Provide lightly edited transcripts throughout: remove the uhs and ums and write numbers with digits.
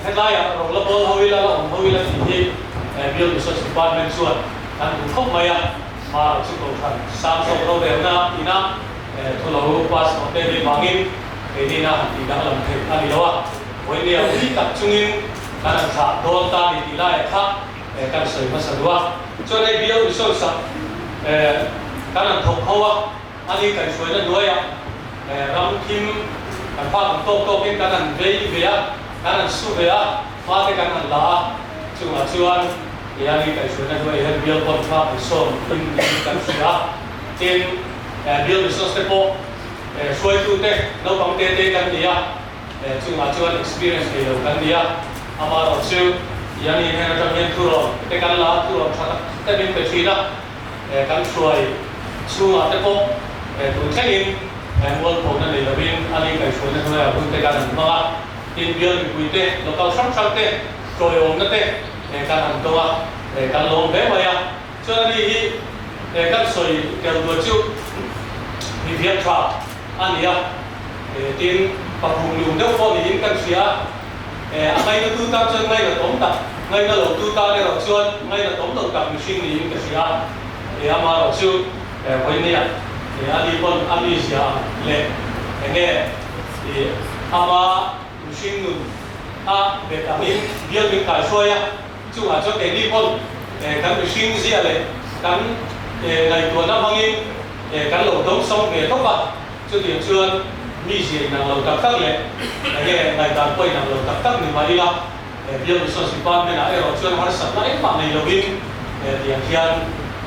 headline rong la bol hoi la hi build research department chuan kan du khop mai ma chu ko than sam so ro de na ina tholo pass on de mangin ke ni na ti da lam the ani lawa hoi ne ui tak chungin kan tha dol ta ni ti lai kha kan soi ma sadwa cho nei build research sa kan thok hawa ani kan soi na noya ram kim kan pha to kin kan vei vea kan su vea fa te kan la chunga chuan yani kai soi na noya he build on pha so tin kan sia tin build resource te po soi tu te no bang te kan dia chunga chuan experience ke lo kan dia ama ro chu yani he na tam yen tu ro te kan la tu ro tha te bin pe thina kan soi chunga te po tu chein wal ko na le lovin ani kai soi na noya bu te kan ma in build ku te local sam te rồi ôm nó thế các anh tôi các lồng bé vậy cho nên đi các sợi kéo đuôi chú đi việt tra anh nhá tin bạc hùng lùng đâu có gì các xía ngay nó tu ta chân ngay là tóm tập ngay nó đầu tu ta đây là chuan ngay là tóm đầu tập mình xin gì các xía thì ama là chú với này thì anh đi con anh đi xía lệ nghe thì ama mình xin luôn về cả mình biết mình cải xuôi chú à cho cái đi con cái mình xin gì à lệ cái ngày tuần năm hăng cái lẩu tống xong về tóc vào cho tiền chuan mi gì nàng lẩu tập tắc lệ cái ngày tàn quay nàng lẩu tập tắc mình mà đi làm biết mình so sánh ban bên này rồi chuan hắn sẵn lại mà này lâu in tiền thiên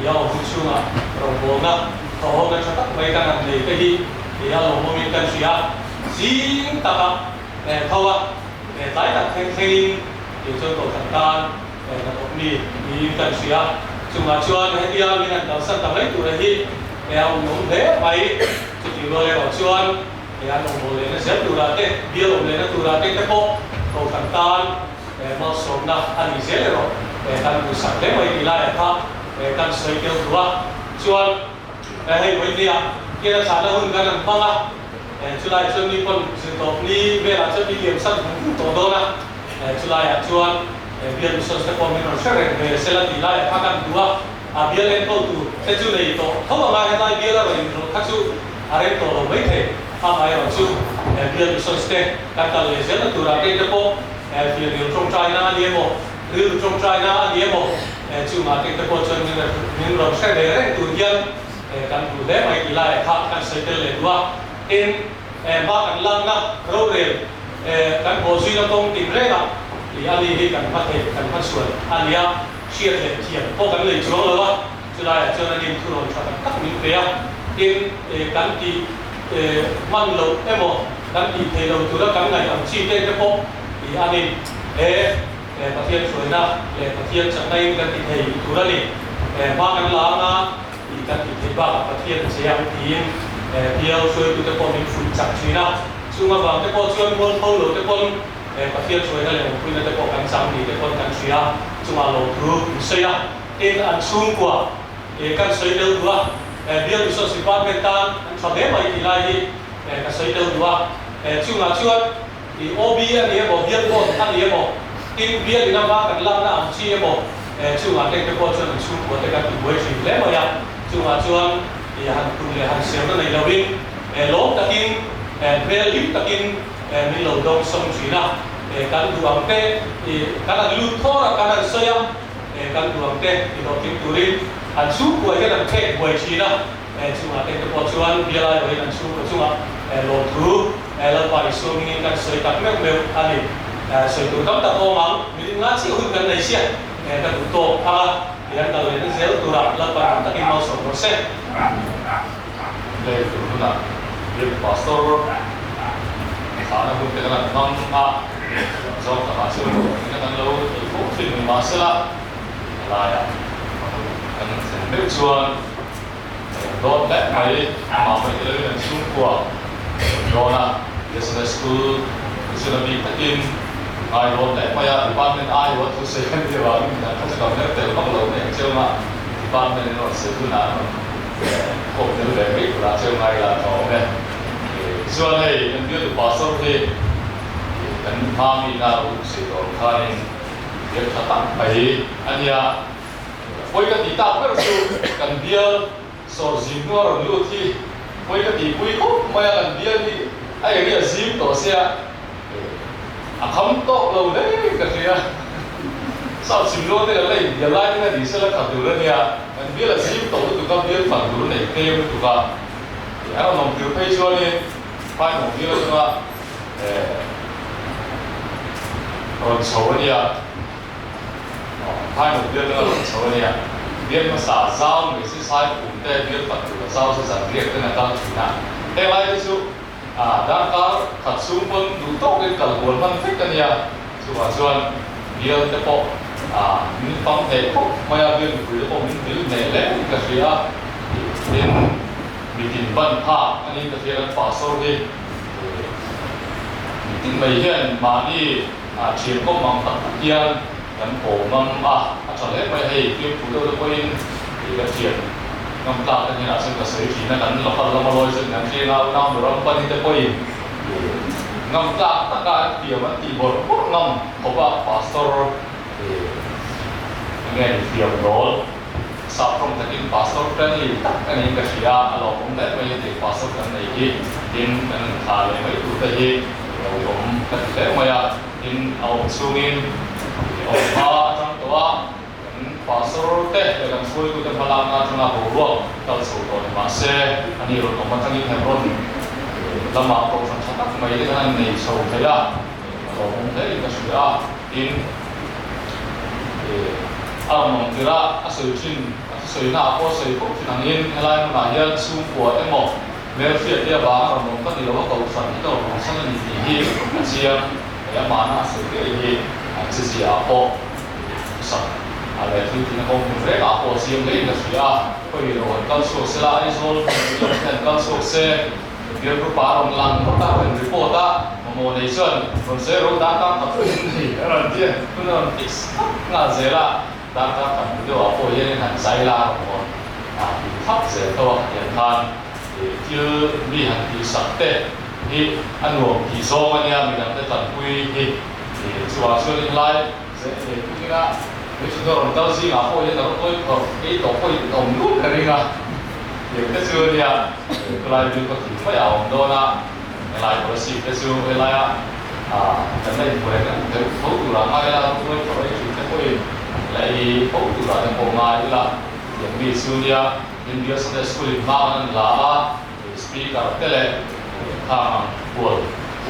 yêu hụt chung à rồi bố na thọ hôm nay cho tắc mấy cái này cái gì thì yêu lẩu mình cần gì à dính tập à thâu à tái đặt thêm thì cho tổ thần can là một mi cần xía chúng là chuan hay đi mình ăn đầu sân tập lấy tụi này đi ông nóng thế vậy thì chỉ rồi bảo chuan thì ăn đồng hồ lên nó xếp tụi là thế bia đồng lên nó tụi là thế cái bộ tổ thần can mà sống na ăn gì xếp rồi cần tụi sẵn thế vậy thì lại khác cần sấy kêu tụi chuan hay vậy đi kia là sản hơn cần làm băng chú lại cho đi con sự tốt đi về là cho đi kiểm soát tổ đô na chú lại chuan biên số sẽ còn mình sẽ về sẽ là tỷ lệ phát triển đua biên lên câu tụ sẽ chú này tổ không mà ngày nay biên là rồi các chú lên tổ rồi mấy thế mai ở chú biên số sẽ các cái lễ sẽ là tụ ra cái bộ biên điều trong trai na đi bộ điều trong trai na đi bộ chú mà cái bộ cho mình rồi sẽ để đấy tụ nhân căn tụ đấy mấy tỷ lệ phát triển sẽ tới lệ đua in ba kan lang na program kan bosi na tong tin re na li ali hi kan phat he kan phat suan alia share le thiam po kan le chuang lo wa chulai chona nin thu ron tha tak min pe in kan ti man lo emo kan ti the lo tu la kan ngai am chi te po li anin pathian suan na le pathian chang nai kan ti thei tu la ni ba kan la na li kan ti thei ba pathian siam tin điều xuôi từ cái con mình phụ chặt truy na, chúng mà vào cái con chuyên môn phâu rồi cái con phát hiện xuôi này là một cái con cắn răng thì cái con cắn truy na, chúng mà lột thử xây ra, in ăn xuống của cái xây đâu nữa, điều số sinh hoạt bên ta, ăn cho bé mày thì lại đi cái xây đâu nữa, chúng mà chuyên thì OB anh ấy bảo biết con anh ấy bảo, in biết thì năm ba cần làm nào chi ấy bảo, chúng mà cái con chuyên ăn xuống của cái buổi chiều lẽ mà chúng mà chuyên thì hàng cùng là hàng xéo nó này đầu tiên lốp takin về lip takin mình lầu đông sông thủy na căn duang te thì căn là lưu thô là căn là sơi am căn duang te thì đầu tiên tụi đi ăn suốt của cái làm thế buổi chiều na chúng ta cái bộ chuan bia lại với ăn suốt của chúng ta lột thử là phải số mình căn sơi tắc mèo mèo anh ấy sơi tụi tóc tóc ô mắm mình ngã chịu hơn căn này xia căn tụi to thì anh ta lấy nó dễ tụi là phải tắc cái màu sầu nó sẽ đây tụi nó việc pastor khá là vui cái là ngon do cả hai sự cái là lâu phúc thì mình mà sẽ là anh sẽ biết chuan đó tại mấy mà mấy cái lên xuống của đó là business school sẽ là bị takin ai đó tại mấy department ai đó tu sẽ cái gì vậy không sẽ còn nhớ tới bao lâu này chưa mà department nó sẽ tu nào không nhớ về cái là chưa ngay là có này xuân này em biết được pastor thì kan mami na si to khain dia kata ai ania poi ka ti ta per su kan dia so zinor lu thi poi ka ti pui ko maya kan dia ni ai dia zim to sia a kham to lo đấy ka sia sao sim lo te la dia la ni di sala ka tu ra nia kan dia la zim to tu ka dia phang tu nei ke tu ka ya no tu pe cho ni pai no dia la còn số này hai một viên nữa là số này viên mà xả rau người sẽ sai cũng để viên phật tử rau sẽ giải quyết cái này tăng chủ nạn thế lại ví dụ đang có thật xung quanh đủ tốt cái cần cuốn phân tích cái này dù mà xuân viên cái bộ những phong thể khúc mà viên của cái bộ những cái này lẽ cái gì á đến bị tình vận hạ anh ấy cái gì là phá sâu đi tình mấy hiện mà đi chiến công bằng tập kiên gắn cổ ngâm cho lẽ mấy hay kiếm phụ đâu có in thì cái chiến ngâm ta cái như là sinh cái sấy thì nó gắn lọc lọc mà lôi sinh gắn kia nào nào rồi ông bên cái in ngâm ta tất cả điều mà tìm một quốc ngâm có ba pastor thì nghe điều đó sắp from the in pastor friendly tất cả những cái gì lo cũng để mấy cái pastor friendly gì in mình thà lại mấy tụi cái gì cũng cái lẽ mà in ao sungin ao trong toa pastor te dalam suai tu dan palanga tengah ruang tal soto mase ani ro ko matang in hebron lama ko sang satak mai dengan nei so kaya ko mong ka suya in mong kira asuchin na ko sei ko tinangin helai ma hian sum ko emo mer fiat dia ba mong ka ni lo ko san to sang ni hi asia ya mana sekali sisi apa sah ada itu nak mereka apa sih yang lain dah koi orang kan sosial isol kan sosial dia berparam lang kota dan report motivation konsero data tapi ni orang dia punya fix ngazela data kan itu apa yang kan saya lah thấp dễ to hiện than chưa đi hành đi sạch tệ thì ăn uống thì do anh em mình làm cái tận quy thì chùa xuân lên lại sẽ cũng như là nếu chúng tôi làm đâu gì mà thôi thì nó tôi còn cái tổ tôi tổng nút cái này là thì cái xưa thì cái lại được có thể phải ổn đâu là lại có sự cái xưa cái lại cái này vừa cái phẫu thuật là ngay là tôi phải cái tôi lại phẫu thuật là cái bộ ngay là những vị xưa thì India Sunday School mà là speaker tele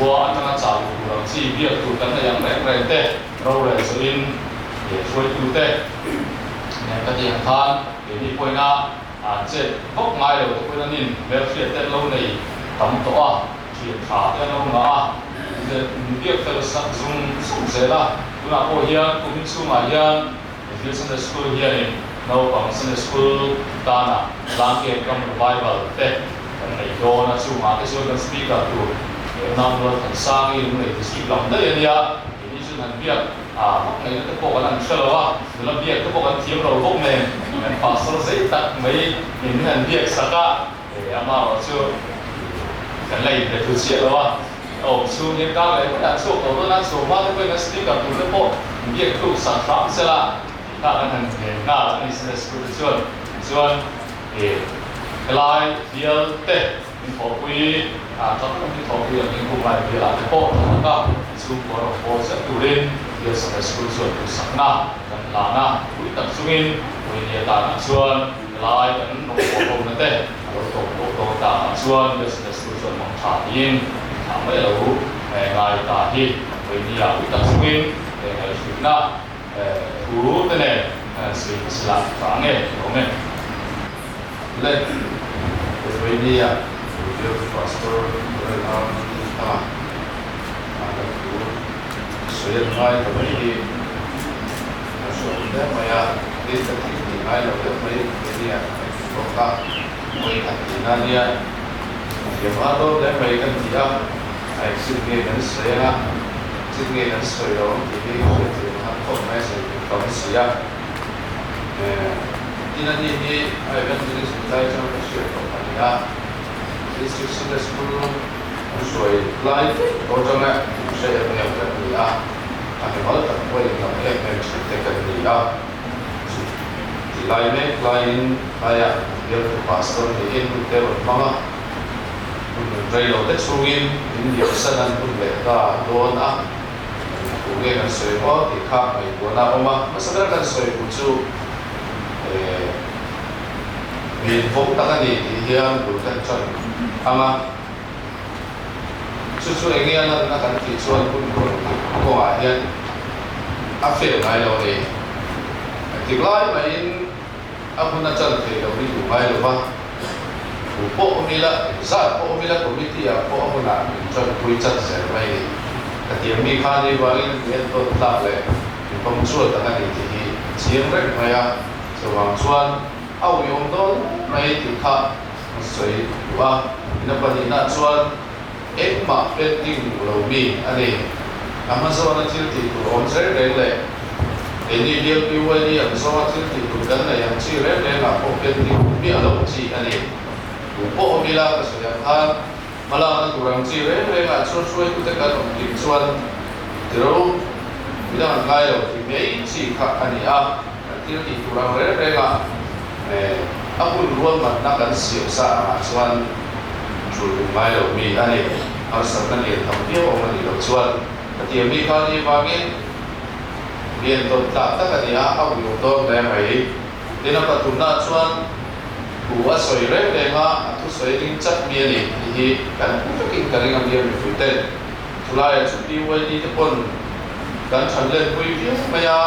của anh ta chào của chị biết tụi cái này yang rèn tê rồi là sự in để phơi tụi tê nên cái gì than để đi quay na chết bốc ngay rồi tụi nó nhìn về phía tê lâu này tắm tổ chuyện thả tê lâu mà để biết tê sắc dùng dễ là tụi nó có hiền cũng su mà hiền phía Sunday School hiền nấu bằng Sunday School ta na làm cái trong Bible tê này đó là chú mà cái số cái speaker tu năm rồi thành sang cái này thì speak làm đấy anh ya thì như chúng ta biết này cái bộ cái làm sao đó là biết cái bộ cái team rồi bộ này mình phát số giấy tắt mấy mình làm biết sao cả để mà rồi chú cái này để thực hiện đó chú những cái này cái là số đó là số mà cái speaker tu cái bộ biết tu sản phẩm sẽ là các anh thành nào anh sẽ sửa chữa cái lại điều tệ phổ quy trong cái phổ quy là những vùng này thì là cái bộ đó xung quanh bộ sẽ tụ lên điều sẽ sửa chữa được sẵn na cần là na quy tập xung in quy địa tạng xuân lại những nông bộ vùng này tệ rồi tổ tạng xuân điều sẽ sửa chữa bằng thả in thả mấy lâu ngày tả hi quy địa quy tập xung in để ngày chuyển na thú thế này sự làm phá nghề đúng không lên với đi điều pastor rồi làm ada tu saya ngay từ mấy đi số đấy mà đi từ thì ngay là được mấy cái gì có cả mấy cái gì nào đi thì mà đâu đấy mấy cái gì đó ai xin nghe đến sợi là xin nghe đến sợi đó thì cái sự tham khảo này sẽ có cái gì á Ina ni ay kan jenis kita yang bersih kalau dia District Sunday School soi lai to jong na se em kan ni a ani mal tak ko em te kan ni a ti lai me client aya dia pastor ni in te mama rei lo te chungin in dia sanan pun le ta don a nghe kan soi ko ti kha mai ko na oma masakar kan soi ku chu min phok ta ka ni ti hiam du kan chon ama chu nghe na kan ti chuan kun ko a hian a fel ngai lo ni ti lai mai in a kun na chan the lo ni du mai lo ba ku po mi la za po mi la committee a po ho na chon pui chat se mai ni ka ti mi kha ni wa in yen to ta le pom chu ta ka ni ti chiang rek mai a so wang chuan au yong don mai ti kha soi wa ina pa ni na chuan ek ma petting lo mi ani Amazon na til ti tu on ser le ini dia piwa ni am so ma til ti tu kan na yang chi le na po petting mi a lo chi ani po mi la ka so yang ha mala na turang chi le nga so tu te ka on ti chuan ti ro mi da ngai lo ti mei chi kha ani a til ti turang le nga apun ruam na kan siu sa chuan chul mai lo mi ani ar sa kan le tham pio o ni lo chuan ti mi kha ni wangin bien to ta ta ka ni a au yo to le mai dina pa tu na chuan ku a soi re le nga tu soi ding chat mi ni hi kan ku king ka ring am ye mi fu te tulai chu pi wai ni te pon kan chan le pui pi ma ya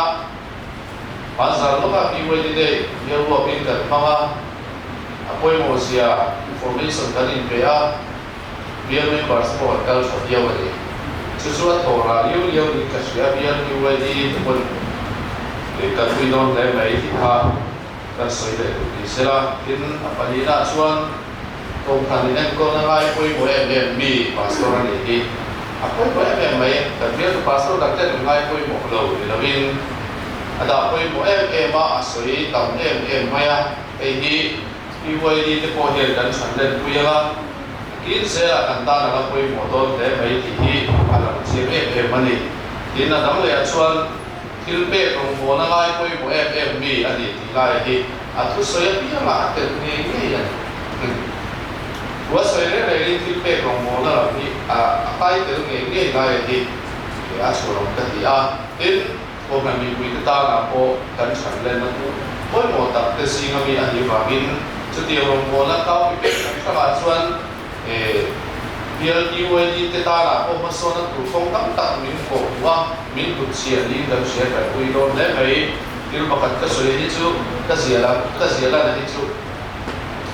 bazar lo ka pi wai ni de ye wo pin kan ma wa apoi mo sia information kan in pe a biar members ko kal so dia wali sesuatu orang yang dikasih biar dia di pun dekat window le mai di ha kan soi le di sela tin apa ni nak suan kong kan ni ko na ngai poi mo em mi pastor ni apa ko em mai kan biar pastor dak te ngai poi mo lo ni lawin ada poi mo em ma soi tam em maya ai ni wai di te ko hel dan chan le ku ya in se la kan ta na poi mo don te mai ti hi ala chi mani tin na dang le chuan thil pe rong mo na lai poi mo mi ani ti lai hi a thu so ya pi ma te ni ya wa so le le thil pe rong mo na ni a kai te ni lai hi a so rong ka ti a tin ko na mi wi ta na po kan chan le na ku poi mo ta te si nga mi ani wa min chu ti rong mo na ka pi pe ka ma chuan biar diuai di tetara oh masona tu kong tak min ko wa min tu sia ni dam sia ka kui don le mai dil bakat ka soi ni chu ka sia la na ni chu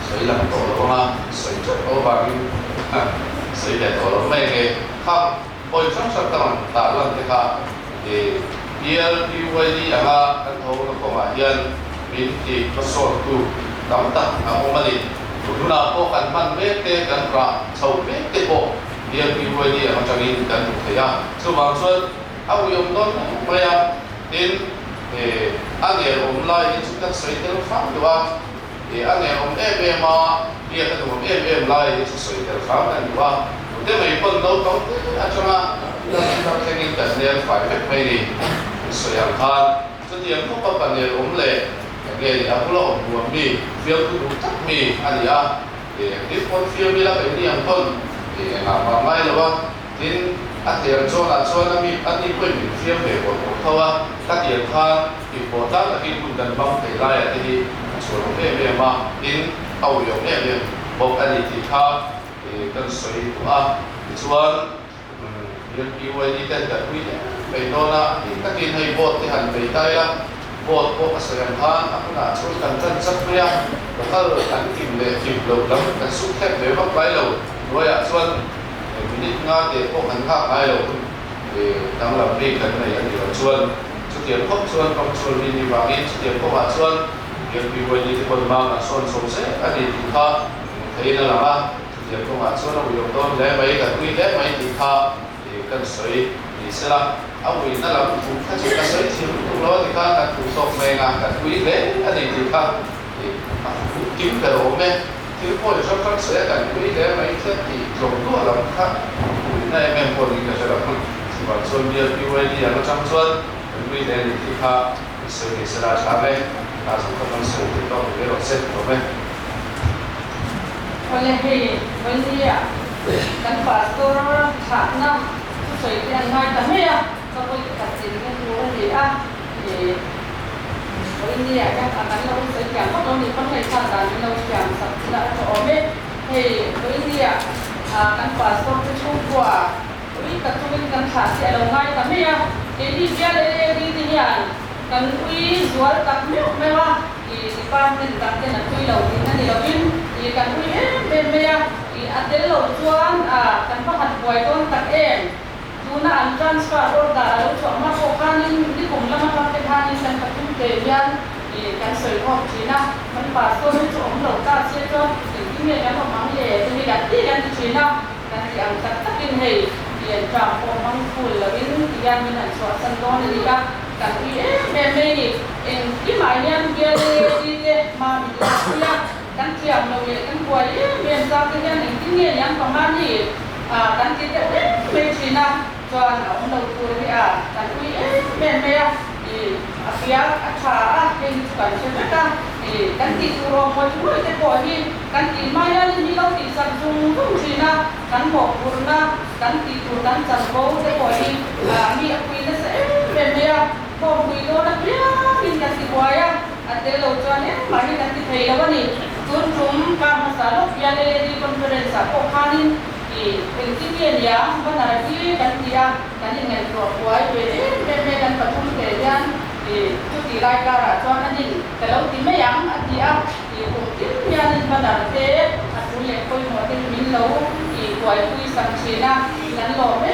soi la to lo ma soi cho o ba ni soi le to lo mai ke kham poi sang sa ta lan te ka biar diuai di ama kan ho no ko ma hian min ti pasor tu tam tak a o ma ni Tuna po kan man mete kan ra sau mete po dia piwai dia macam ini kan ya so maksud aku yang don maya in ane online sudah saya telefon dua ane ma dia kata lai saya telefon dan dua dia mai pun tahu acama kita kengin kan dia file mai ni saya kan so dia pun apa ni le Jadi aku lah buat mi, feel tu tak mi, ada di pun feel mi lah ini yang pun, apa mai lah, tin ada yang cuan mi, ada pun mi feel berbuat tahu tak dia kan important lagi pun dan bang terlai jadi cuan mah tin tahu yang bawa ada kita kan soi tu cuan yang kiwai ni kan tak punya, baiklah kita kini hai bot tihan baikai lah. Bot ko kasayang han ako na so kan chan sak ya bakal kan kim le kim lo lam kan su thep le bak bai lo ya chuan minute nga te ko kan kha bai lo dang lam ri kan nei ani lo chuan chu tiam khop chuan kam chul ni wa in chu tiam ko wa chuan yang pi wai ni te kon ma na son so se ani ti kha thei na la ma chu tiam ko wa chuan au yo don le mai ka tui le mai ti kha kan soi ni se la awi na lam tu kha chu ka soi chi tu lo ti kha ka tu sok me nga ka tui le ani ti kha kim ka ro me tiếng phổ trong các sẽ cảnh quý để mấy thiết thì dùng đua lắm khác này em phổ thì sẽ là một và xuân bia quý đi nó trong xuân quý để thì khác sự thì sẽ là trả về là chúng ta còn sự thì có một cái độ set của mình oleh ini ya kan pastor sana sesuai dengan ngai kami ya kalau kita sini dulu dia ini ya kan akan lalu sekian kalau ni pun kita dan lalu sekian sudah terome ini ya kan pastor itu kuat ini kecuali kan hasil lalu ngai kami ya ini dia dari dia kan jual tak mewah di depan dan nanti lalu ini lalu kan bên mẹ atel lo chuan kan pakhat buai ton tak em tuna an transfer order lo chu ma ko khanin ni kum lama ka te khanin kan patum te yan kan soi khop china man pa so ni chu om lo ta che cho ti me kan ma ye ni ga ti kan china kan ti ang tak takin hei yen tra ko mang ful la win ti yan min an so san don ni ga kan bên mẹ ni en ki mai yan ge ti te ma mi la kan tiang lo ye kan buai men sa ke yan ni ni yang pa man ni kan ti te me china chuan ông đầu tư thì kan men me apia acha ken kan che ta kan ti tu ro mo chu te po hi kan ti ma ya ni lo ti sam sung tung china kan mo purna kan ti tu kan chan bo te po hi mi apui na se men me ko mi lo na pia kin kan ti buaya ate lo chuan ma hi kan ti thei lo ni tun tum ka masalo pia le di conference ko khanin Pengkinian ya, benar sih kan dia kan dengan kuai be dan patung kemudian itu diraika racuan ini kalau timnya yang dia mungkin dia benar sih aku lihat koi mungkin milau kuai kui samsina dan lo me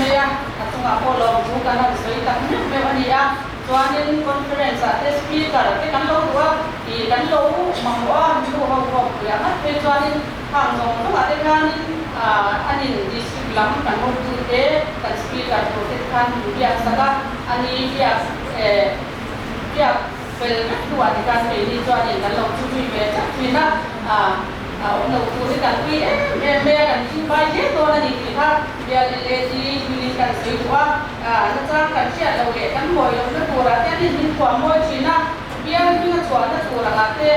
ya aku nggak boleh bukan harus kita memang ya Tuanin conference at speaker kan lo dua kan lo mamua itu hau ya kan tuanin hangon tu ada kan anin district lam kan mo tu kan speaker protect kan biasa kan ani dia pel dua di kan ini tuanin kan lo tu biasa cina ông đầu tư cái cần quy mẹ cần chi bay hết rồi là gì khác bây giờ đi mình cần sử dụng nó ra cần chia đầu để cắn mồi nóตัวละแต่นี่มันความมวยจีน่ะเบี้ยนี่ก็ตัวละตัวละแต่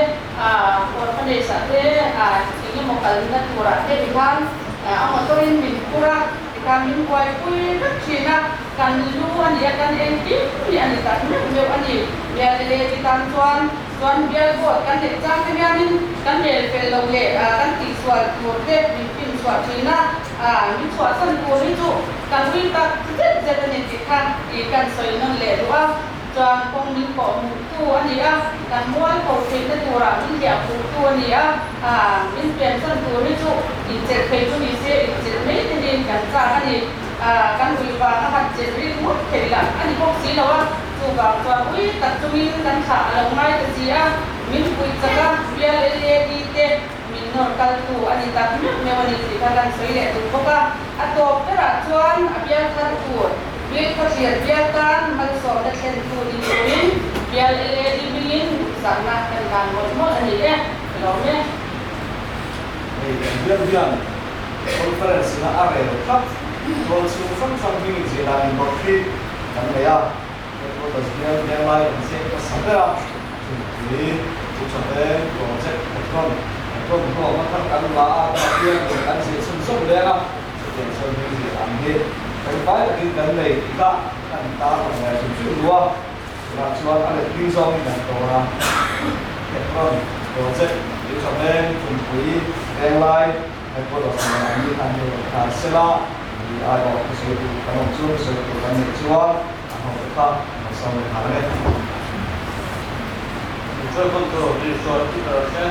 คนประเทศแต่ที่มันกันนั่นตัวละแต่ที่กันเอามาตัวนี้มันกุระที่กันมันควายคุยนักจีน่ะกันรู้อันนี้กันเองที่อันนี้กันไม่รู้อันนี้เบี้ยเลยที่กันtuan biar buat kan exam ni kan fel lo le kan ti sual morde pin sual China ni sual san ko ni tu kan win ta je ni ti kan ikan soi non le ruwa tuan kong ni ko mu tu ani kan mual ko tin ta tu ra ni ya ku tu ani min pen san tu ni tu in je pe tu ni se in je me ni kan sa ani kan wi ba ka hat je ri mu khela ani ko si lo tu tuan tak tu min kan sa lo mai ta si min kui saka biar di te min nor kal tu ani tak me wani si kan soi le tu ko atau pera tuan biar kan tu biar biar kan mal so da ken tu di min biar di bilin sana kan mo ani lo me biar conference na are kap tuan su fan min zila in bokri kan ya ko das biar lai se ko sabera ni ucapan project ekon ko makan kan la dia kan si sum le na jadi so ni ambil kan pai lagi kan nei kita kan ta kan su dua na chuan ale ping song ni to na ekon project ucapan kumpui lai ko das ni kan ni ka sela ni ai ko su kan su kan ni chuan ho ka so ni ha le Tôi không có đi so cái đó chứ.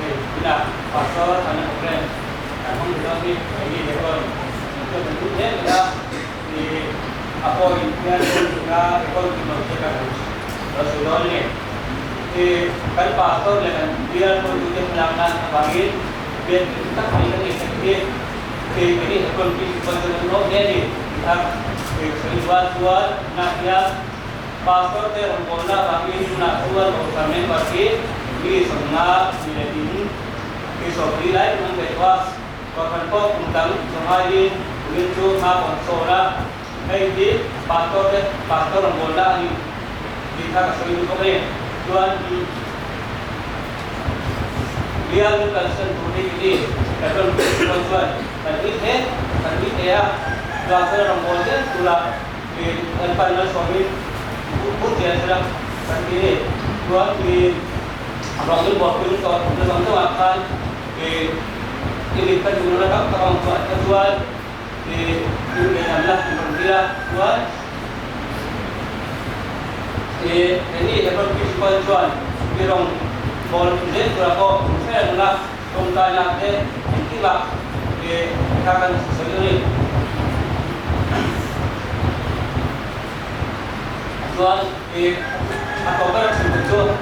Bây giờ phát số thành một cái, không được đâu đi, đi để coi. Tôi cũng biết thế là thì apa yang kita ekonomi kita harus sudah ini. Thì cái phát số là kan biar untuk melakukan bagi biar kita paling ini thì ini ekonomi betul-betul ini kita sesuatu nak ya pastor te rombola bagi na tuan o kamen bagi đi sống ngã thì là tính cái số đi lại mang về qua phần có cùng đắng sống hai đi liên chu ngã còn số ra hay đi pastor làm buồn ra đi thang số đi có về tuan đi dia lu kan sen budi ini kalau tuan dan ini ya tuan saya orang boleh tulah di panel suami budi ya sedang dan ini tuan di orang itu buat pun tuan tu akan ini kan juga nak orang tuan di Allah di berdia tuan ini dapat kita tuan di orang bol ini berapa saya nak tanya deh kita akan sendiri tuan atau kan sebetulnya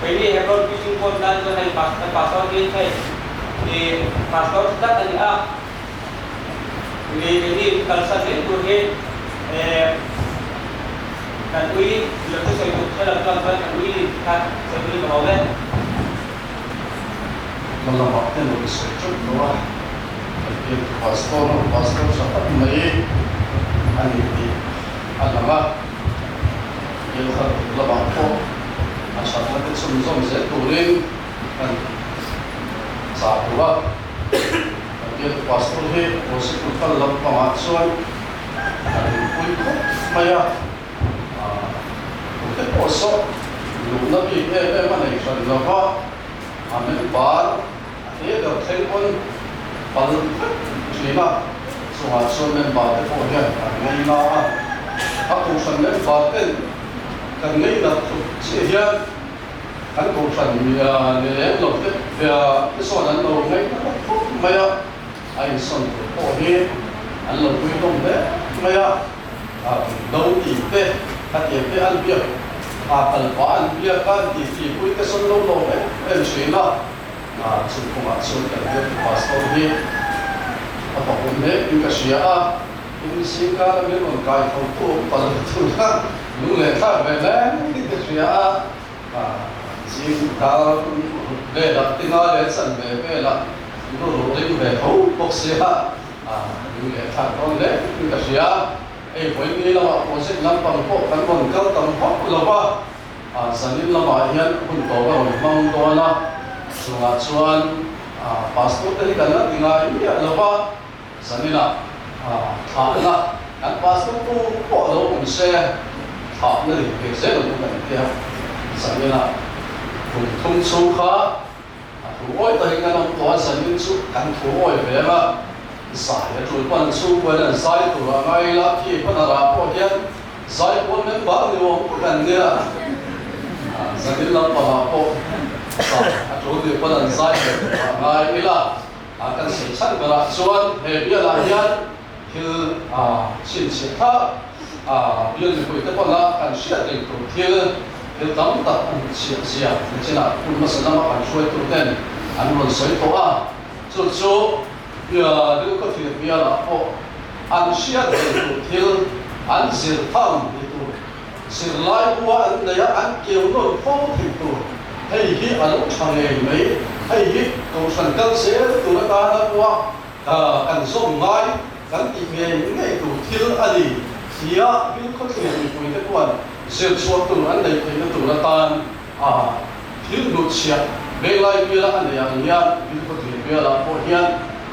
ini hebat bising pun dan tuan yang pasal ini saya di pasal kita tadi ini kalau saya itu kan ui lebih saya lakukan kan ui kan saya beli ke bawah melampaukan lebih sejauh bawah tapi pastor sampai mai aniti alama yang harus melampau asal kita sumsum seturin kan sahabat dia pastor he musik kalau lampau asuan ui kok maya cái bộ số lúc nó bị cái mà này rồi nó có mình bán thế được thấy con bán chỉ mà số số mình bán cái bộ này ngay mà các cổ phần mình bán cái ngay là chỉ hiện các cổ phần để lột cái sốนั้นlột ngay mà anh xong bộ này anh lột quy đồng đấy mà đâu thì thế hạt tiền cái ăn bia tần hóa ăn bia cái thì cuối cái sân lâu lâu đấy em suy là chúng không ăn sân cái việc pastor đi apa pun deh juga siapa ini sih kalau dia orang kaya itu pada itu kan lu lihat bela itu siapa sih kalau dia dah tinggal di sana bela itu orang bela kok siapa lu lihat orang deh juga siapa buat ini lah, proses lampang kok kan bangkal tampak lepas, sanin lama ian pun tahu orang memang tahu lah, sungacuan, pastor tadi kan tinggal ini lepas, sanin lah, lah, kan pastor tu kok lo pun saya, ni saya tu kan dia, sanin lah, pun suka, tuai tadi kan tuan sanin su kan tuai berapa. Saya tu pun suka dan saya tu ramai lagi pun ada apa dia saya pun memang dia bukan dia saya bilang apa saya tu dia pun saya ramai lah akan sesuatu berasuan dia lahir ke cinta dia lebih tepat lah kan siapa itu dia tahu tak siapa siapa pun masalah akan suai tu kan anu saya tu so ya itu ketika dia lah an siat itu til an sirtam itu sirlai buat anda ya an kiamun fong itu hei hi alu changai mai hei hi kausan kal ser tu nak ada buat kan somai kan tinggal ini itu til ali dia itu ketika itu buat sir suatu anda itu nak tan til dut siap belai bila anda yang itu ketika dia lah dia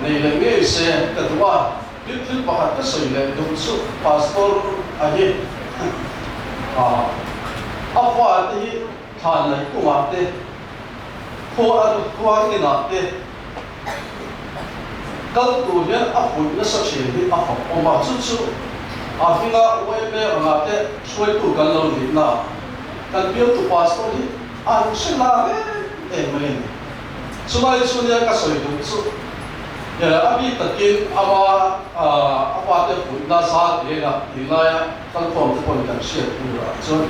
này là nghe xe cái thứ ba biết thứ ba cái sợi này đúng số pastor ấy apa thì thằng này cũng làm thế khoa cái nào thế các tụi nó áp dụng nó sẽ thì áp dụng mà chút khi nào quay về làm thế xuôi tụi cái lâu thì nào cái biểu tụi pastor thì anh sẽ làm đấy mình số này cái sợi đúng số ya abi takin apa te putna sa de na ilaya kan form te pon kan share pura so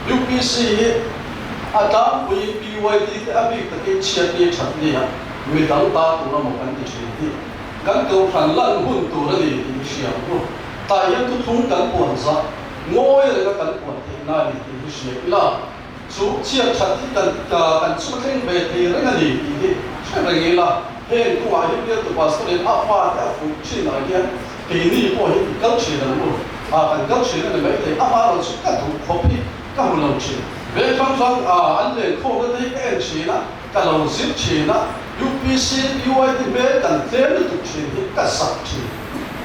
UPC adam we PYD abi takin share ni chat ni ya we dang ta tu na mo kan ti chi kan ko phan lan hun tu ra ni ti share ko ta yan tu thung kan pon sa ngoi le kan pon te na ni ti share la chú chia chặt thì cần chú thêm về thì rất là gì thì cái này là hiện cũng là những cái tụ pastor đến áp phạt các phụ chỉ nói kia kỳ ni của những cái chỉ là luôn cần các chỉ là mấy thì áp phạt rồi các thủ copy các một lần chỉ về trong trong anh lên không có thấy cái chỉ là cái lần zip chỉ là UPC UIT về cần thêm được chỉ thì các sắc chỉ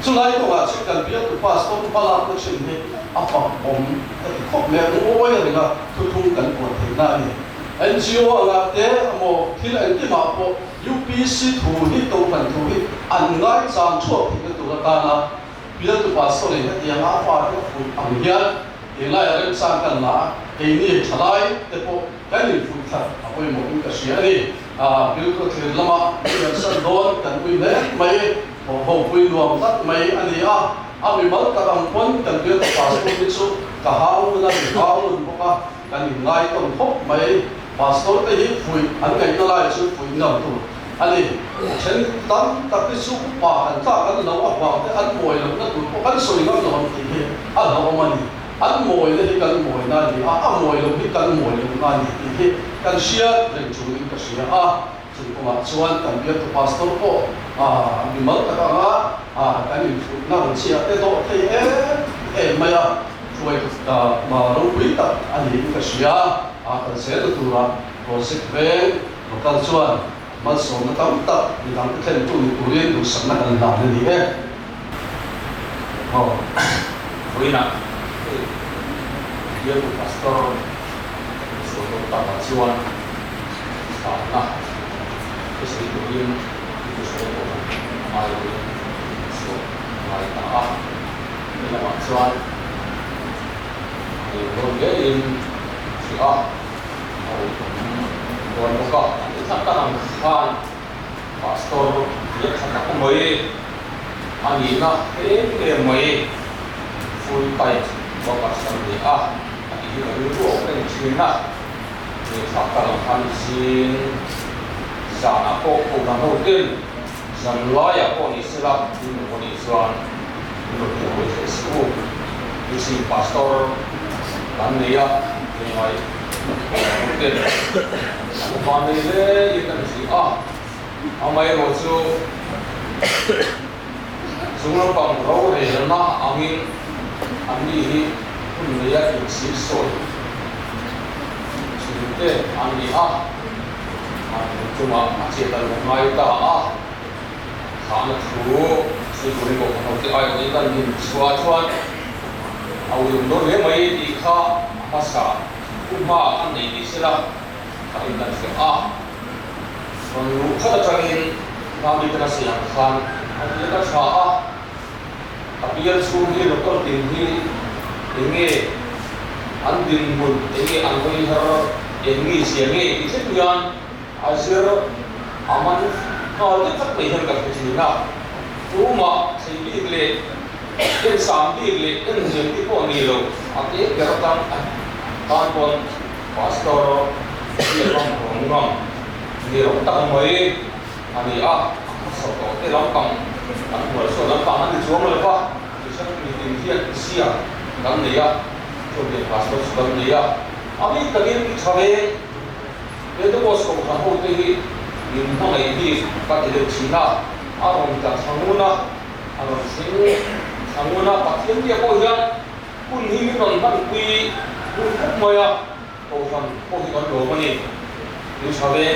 cho nên cũng là chỉ cần biết tụ pastor tụ pastor cái chỉ thì áp phạt ông cái khóc mẹ cũng ôi là thu thu cần của thế này NGO là thế mà khi là cái mà bộ UPC thu hi tổ phần thu hi anh ngay sang chuộc thì cái tụ là ta là bây giờ tụ pastor này cái tiếng áp phạt cái phụ anh hiền thì lại là sang cần là cái này trả lại cái bộ cái này phụ thật à bây một cái gì này ví dụ cái là mà cái sân đón cần quy nét mấy hồ quy luồng tất mấy anh ấy mình mất cả đồng quân cần biết cả pastor cái số cả hao là hao luôn bốc cái ngay tổng thúc mấy pastor cái gì phụ anh ngày nó lại sự phụ ngầm tụ anh ấy trên tấm tập cái số bà anh ta cái nó vào cái anh mồi là nó tụ cái sôi nó làm gì anh nó mà anh mồi thì cần mồi na gì anh mồi là cái cần mồi là na gì thì cần xia nên chú ý cái xia chúng tôi mà chuan cần biết cái pastor có mình mất cái đó cái mình phụ nó xia cái đó thì em mày rồi mà đâu quý tập anh ấy cái xia cần sẽ được tụ ra rồi sẽ về một cái chuan mà số nó tóm tập thì làm cái thêm tụ liên tụ sống là cần làm cái gì đấy với nè dia tu pastor suatu tawajuan sana keseluruhan itu suatu malu suatu malu taah dalam tawajuan kemudian siapa orang muka kita kan kan pastor dia kata kembali anina ini mai full time bapak sendiri ini dulu orang Cina ni sekarang hansin sana kok orang hotel sanlaya kok Islam ini Islam ini Islam isi pastor dan dia ni mai hotel apa ni le ikan si amai rosu semua pangrau rela angin ani ini ya isi soy jadi ani cuma cetan mengai ta karena tu sebelum kau nanti ayat ini kan di suacuan awal dulu dia mai di kah masa kuma kan di sila kali dan se kalau kata cangin kami terasa yang kan dia kan sah tapi yang suruh doktor tinggi ini andin pun ini angkoi har ini siangi itu tuan asir aman kalau tak melihat kerjanya cuma sendiri le kan sambil le kan jadi pun ni lo akhirnya kerana kan pun pastor dia orang ni orang tak mai ani soto te lampang aku rasa lampang nanti jual lepas bisa ditinggian siang dan dia coba pastor sudah dia abi tadi cawe itu bos kau tahu tu ini mana ini kat di Cina orang tak sanguna orang sini sanguna pakai dia kau yang pun ini nonton kui pun maya kau kan dua ni ini cawe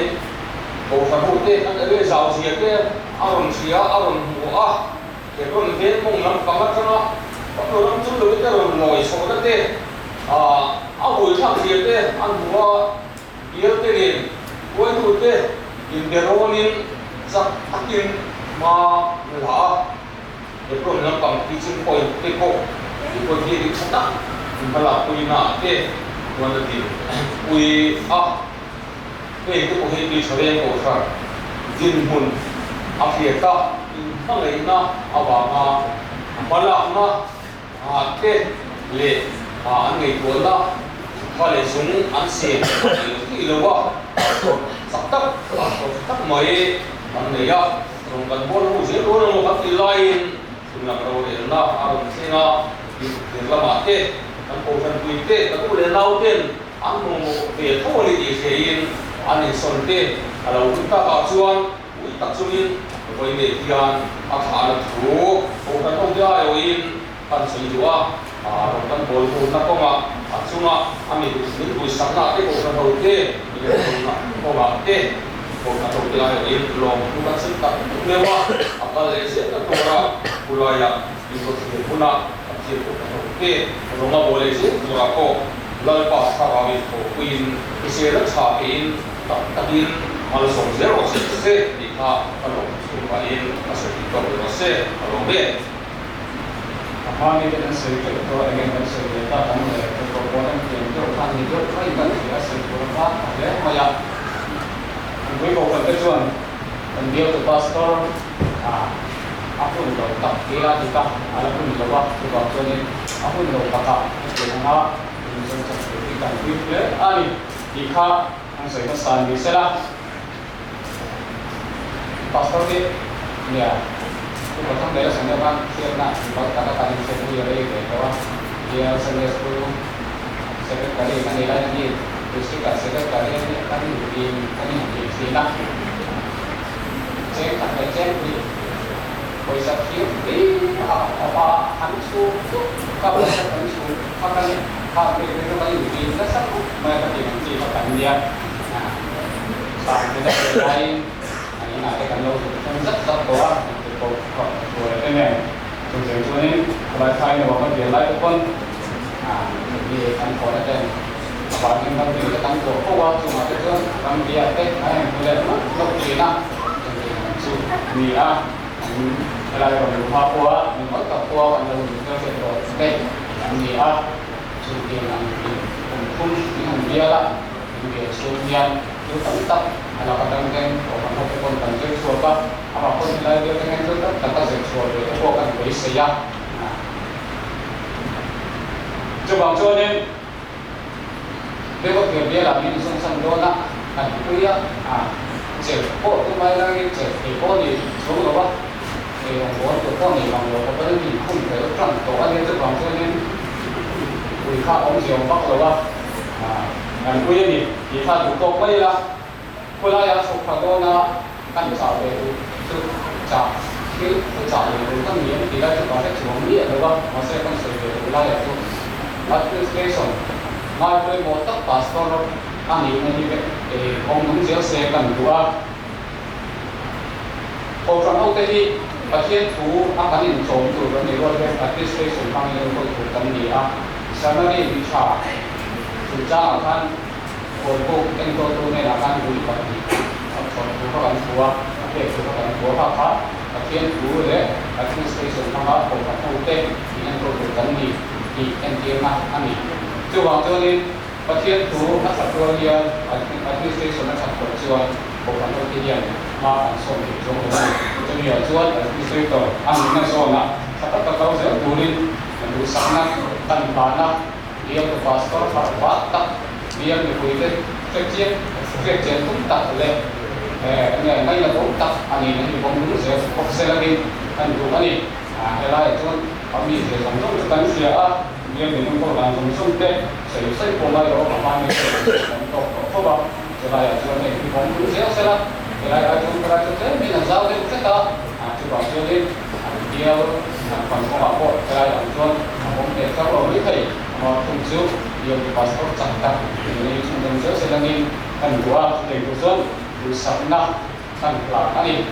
kau tahu tu kan ada jauh siapa orang buah kerana dia mungkin kamat sana orang tu lebih terlalu noi soalnya deh aku itu dia deh buah dia deh buah itu deh inderonin sakin ma lah kerana nampak kitchen point teko itu dia di sana malah kui nak deh mana dia kui itu kau hidup sebagai orang jin pun akhirnya ini na awak malah na ke le angai bola kalau sung ansi ilawa saktak mai anaya rongkan bola usia bola mau lain sunnah berawal na arum sina dilama ke kan kau kan kuite tapi boleh lauten ang mo về thô đi thì in anh in son te à lâu chúng ta cả chuan ui tập trung in với nghề thiền à thà là thủ hồ căn không ra rồi in căn sĩ chúa à hồ căn bồi hồ nó có mà à chung à anh mình những buổi sáng là cái hồ căn đầu tiên bây giờ hồ mà thế hồ căn đầu tiên là in lòng chúng ta sinh tập nếu mà à cái này sẽ là đồ ra bùi lại à in có thể bùn à chỉ hồ căn đầu tiên rồi mà bồi lại sẽ đồ ra có lời bảo sao vào mình hồ queen cái xe rất xa in tập in mà là sống dễ rồi sẽ đi ha ở lòng xung quanh in mà sẽ đi đâu rồi sẽ ở lòng bên Kami dengan sedikit tu dengan sedikit kami berkorban untuk kami hidup baik dan tidak sempurna. Ada maya. Kami bukan tujuan. Dia tu pastor. Aku untuk tak kira kita. Aku untuk waktu waktu ni. Aku untuk kata. Jangan untuk seperti kan kita. Ani jika ang saya pesan di sana. Pastor ni, ya. Chúng ta đấy là sản phẩm hiện nay có cả các bạn sẽ mua ở đây để có thì sản phẩm sẽ cái này cái này là gì thì sẽ sẽ cái này cái gì đó sẽ các cái chết đi bây giờ thiếu đi apa hắn su các bạn sẽ hắn su các cái gì rất sắc mà cái gì mà cần gì sản cái này là cái cần lâu rất rất tốt của em này chúng tôi cho nên bài khai này bọn mình lại con vì anh có cái và những cái gì tăng của cô qua chúng ta cái tăng gì à cái này mình lên nó gì nè vì lại còn mình hoa qua mình mất tập qua và mình cho cái đồ đây gì chúng tiền là mình không những hành vi là những cái số tiền itu tetap ada kadang-kadang orang melakukan banjir suara apapun nilai dia dengan itu kata seksual itu bukan bersaya. Coba ni, dia buat dia lah ni sungsang dona, kan itu ya, cekko tu mai lagi cekko ni semua apa, yang buat tu kau ni orang luar apa ni pun kalau kan tu ada tu bang ni, kita orang siapa kalau apa. Yang kuya ni, kita buka kuya lah. Kuya yang suka dona kan bisa itu cak, itu cak itu kan dia tidak cuma cuma dia, lepas masa kan sebagai kuya itu, lalu station, malah motor pastor, kan ini orang Malaysia sekan dua. Orang awak tadi, pasien tu akan ini contoh, ni luar biasa station kami yang berkutan dia, sana ni bisa. Sejak akan untuk tentu ini akan dibagi. Contoh kan dua, kan dua apa? Bagian dua le, administration apa? Bukan hotel, ini produk di NTMA kami. Coba ni bagian dua asal dua dia administration asal jual bukan hotel dia. Makan soal jadi ya jual administrator. Ambil soalnya, siapa tahu saya turin, dulu sangat tanpa dia tu pastor tak dia berkulit kecil tu tak boleh ni lah pun tak ani ni pun dulu saya fokus lagi kan dulu ni helai tu kami saya sampai kan saya dia minum program langsung deh saya pulai orang apa ni untuk apa helai tu ni pun dulu saya helai tu kerja saya minum jauh dari kita coba jadi dia còn có bảo hộ cái này luôn cũng để các đội mới thầy mà cùng chiếu nhiều thì pastor chẳng hạn thì trung tâm giữa sẽ là nghìn thành của tỉnh của xuân từ sáng năm thành là anh đi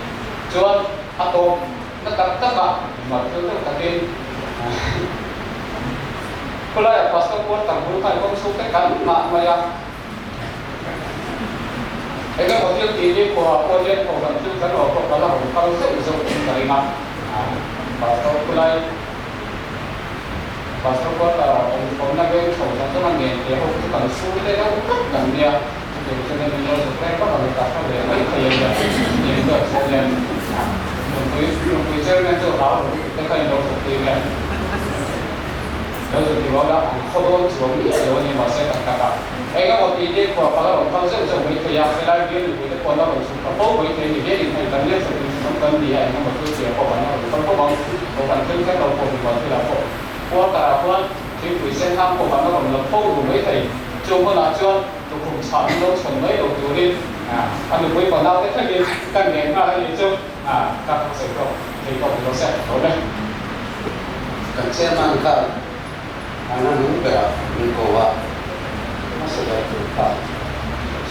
chưa hát tô tất cả mà tất cả tên có lẽ pastor quân tặng quân phải công số tất cả mà ya cái một tiêu chí của quân liên của gần tiêu chuẩn của đó là một câu rất là dùng cái mà pastor kulai pastor ko om na gay so sa mga ngente ho kan sule na kan dia jadi saya menjual supaya apa kalau tak ada yang kaya dia itu saya mungkin saya nanti tahu kita kan yang seperti ini lalu di bawah kalau suami ada masa kata waktu ini kalau saya itu ya saya dia itu kalau suka apa itu dia ini kan dia seperti kan dia yang betul dia apa bukan kan kalau bukan tidak apa ta apa thì quỷ sen tham của bạn nó còn là phô của mấy thầy chung hơn là chưa tụ cùng sản đâu chuẩn mấy đầu tụ đi anh được mấy phần nào thế thì cần đến ra đây chứ các học sinh rồi thì có nó sẽ tốt đấy kan saya mangkal ana nu bera ni ko wa masa da tu ka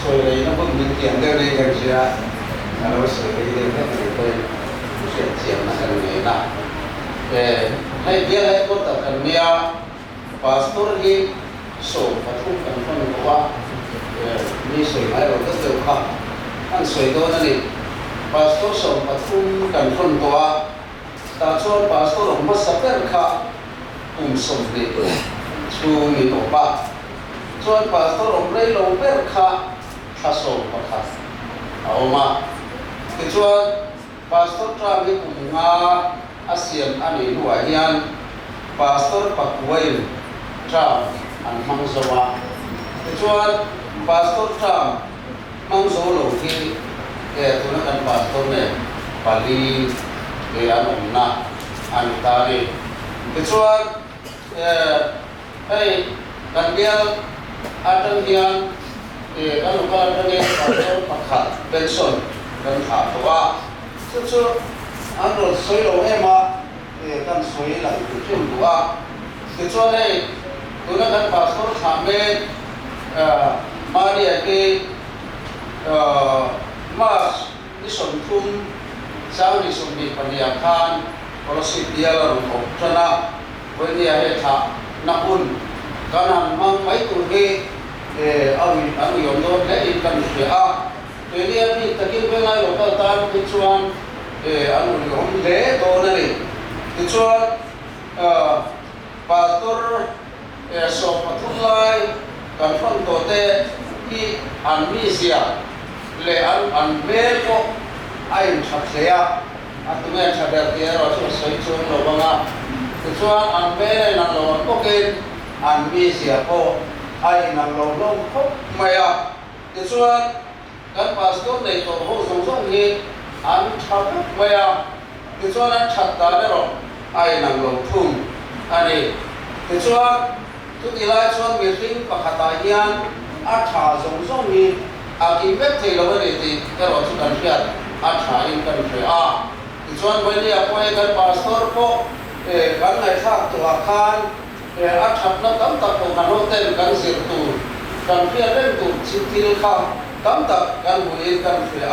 so ile na bung min tiang de ni kan sia ana so ile de ne ko se tiang na kan ni na hai dia lai ko ta kan mia pastor hi so pathum kan kon ko wa ni so mai ro ta tu ka an so do na ni pastor so pathum kan kon ko wa ta chuan pastor ong ma saper kha som ni chu ni no pa chuan pastor ong rei lo ber kha tha so pakhat aoma ti chuan pastor tra ni nga asiam ani nuwa hian pastor pakuai tra an mang zawa ti chuan pastor tra mang zo lo ki tuna kan pastor ne pali an na an tari kecuali kan dia ada yang kalau ada yang pasal pakat pension dan hak tua sesuatu anu soal ema kan soal lagi pension tua kecuali gunakan pasal sampai mari ke mas disontum sao đi xuống đi phần nhà khan có sự dia là rụng ốc cho na với nhà hệ thà nạpun cái nào mang mấy tuổi he anh dùng đó để in cần phải cái này đi tất nhiên bên này local tan cái chuan anh dùng để đó này cái chuan pastor so patulai kan phong to te ki an mi sia le an me ko ai chặt xe tụi mình chặt được tiền rồi chúng soi chuông rồi bằng cái chuông ăn bé này là có cái ăn mì xỉa po ai làm lông khóc mày cái chuông cái pastor này tổ hỗ giống như ăn chặt mày cái chuông ăn chặt ta đấy rồi ai làm lông thùng anh cái chuông tụi đi lại chuông meeting và khát tài hiền thả giống như cái bếp thì lâu rồi thì cái rồi chúng ta biết in kan phải chuan bây giờ quay kan pastor ko kan này khác tu khan thap na tam tak ko kan hotel kan sir tu kan pia ren tu chitil kha tam tak kan buin kan phải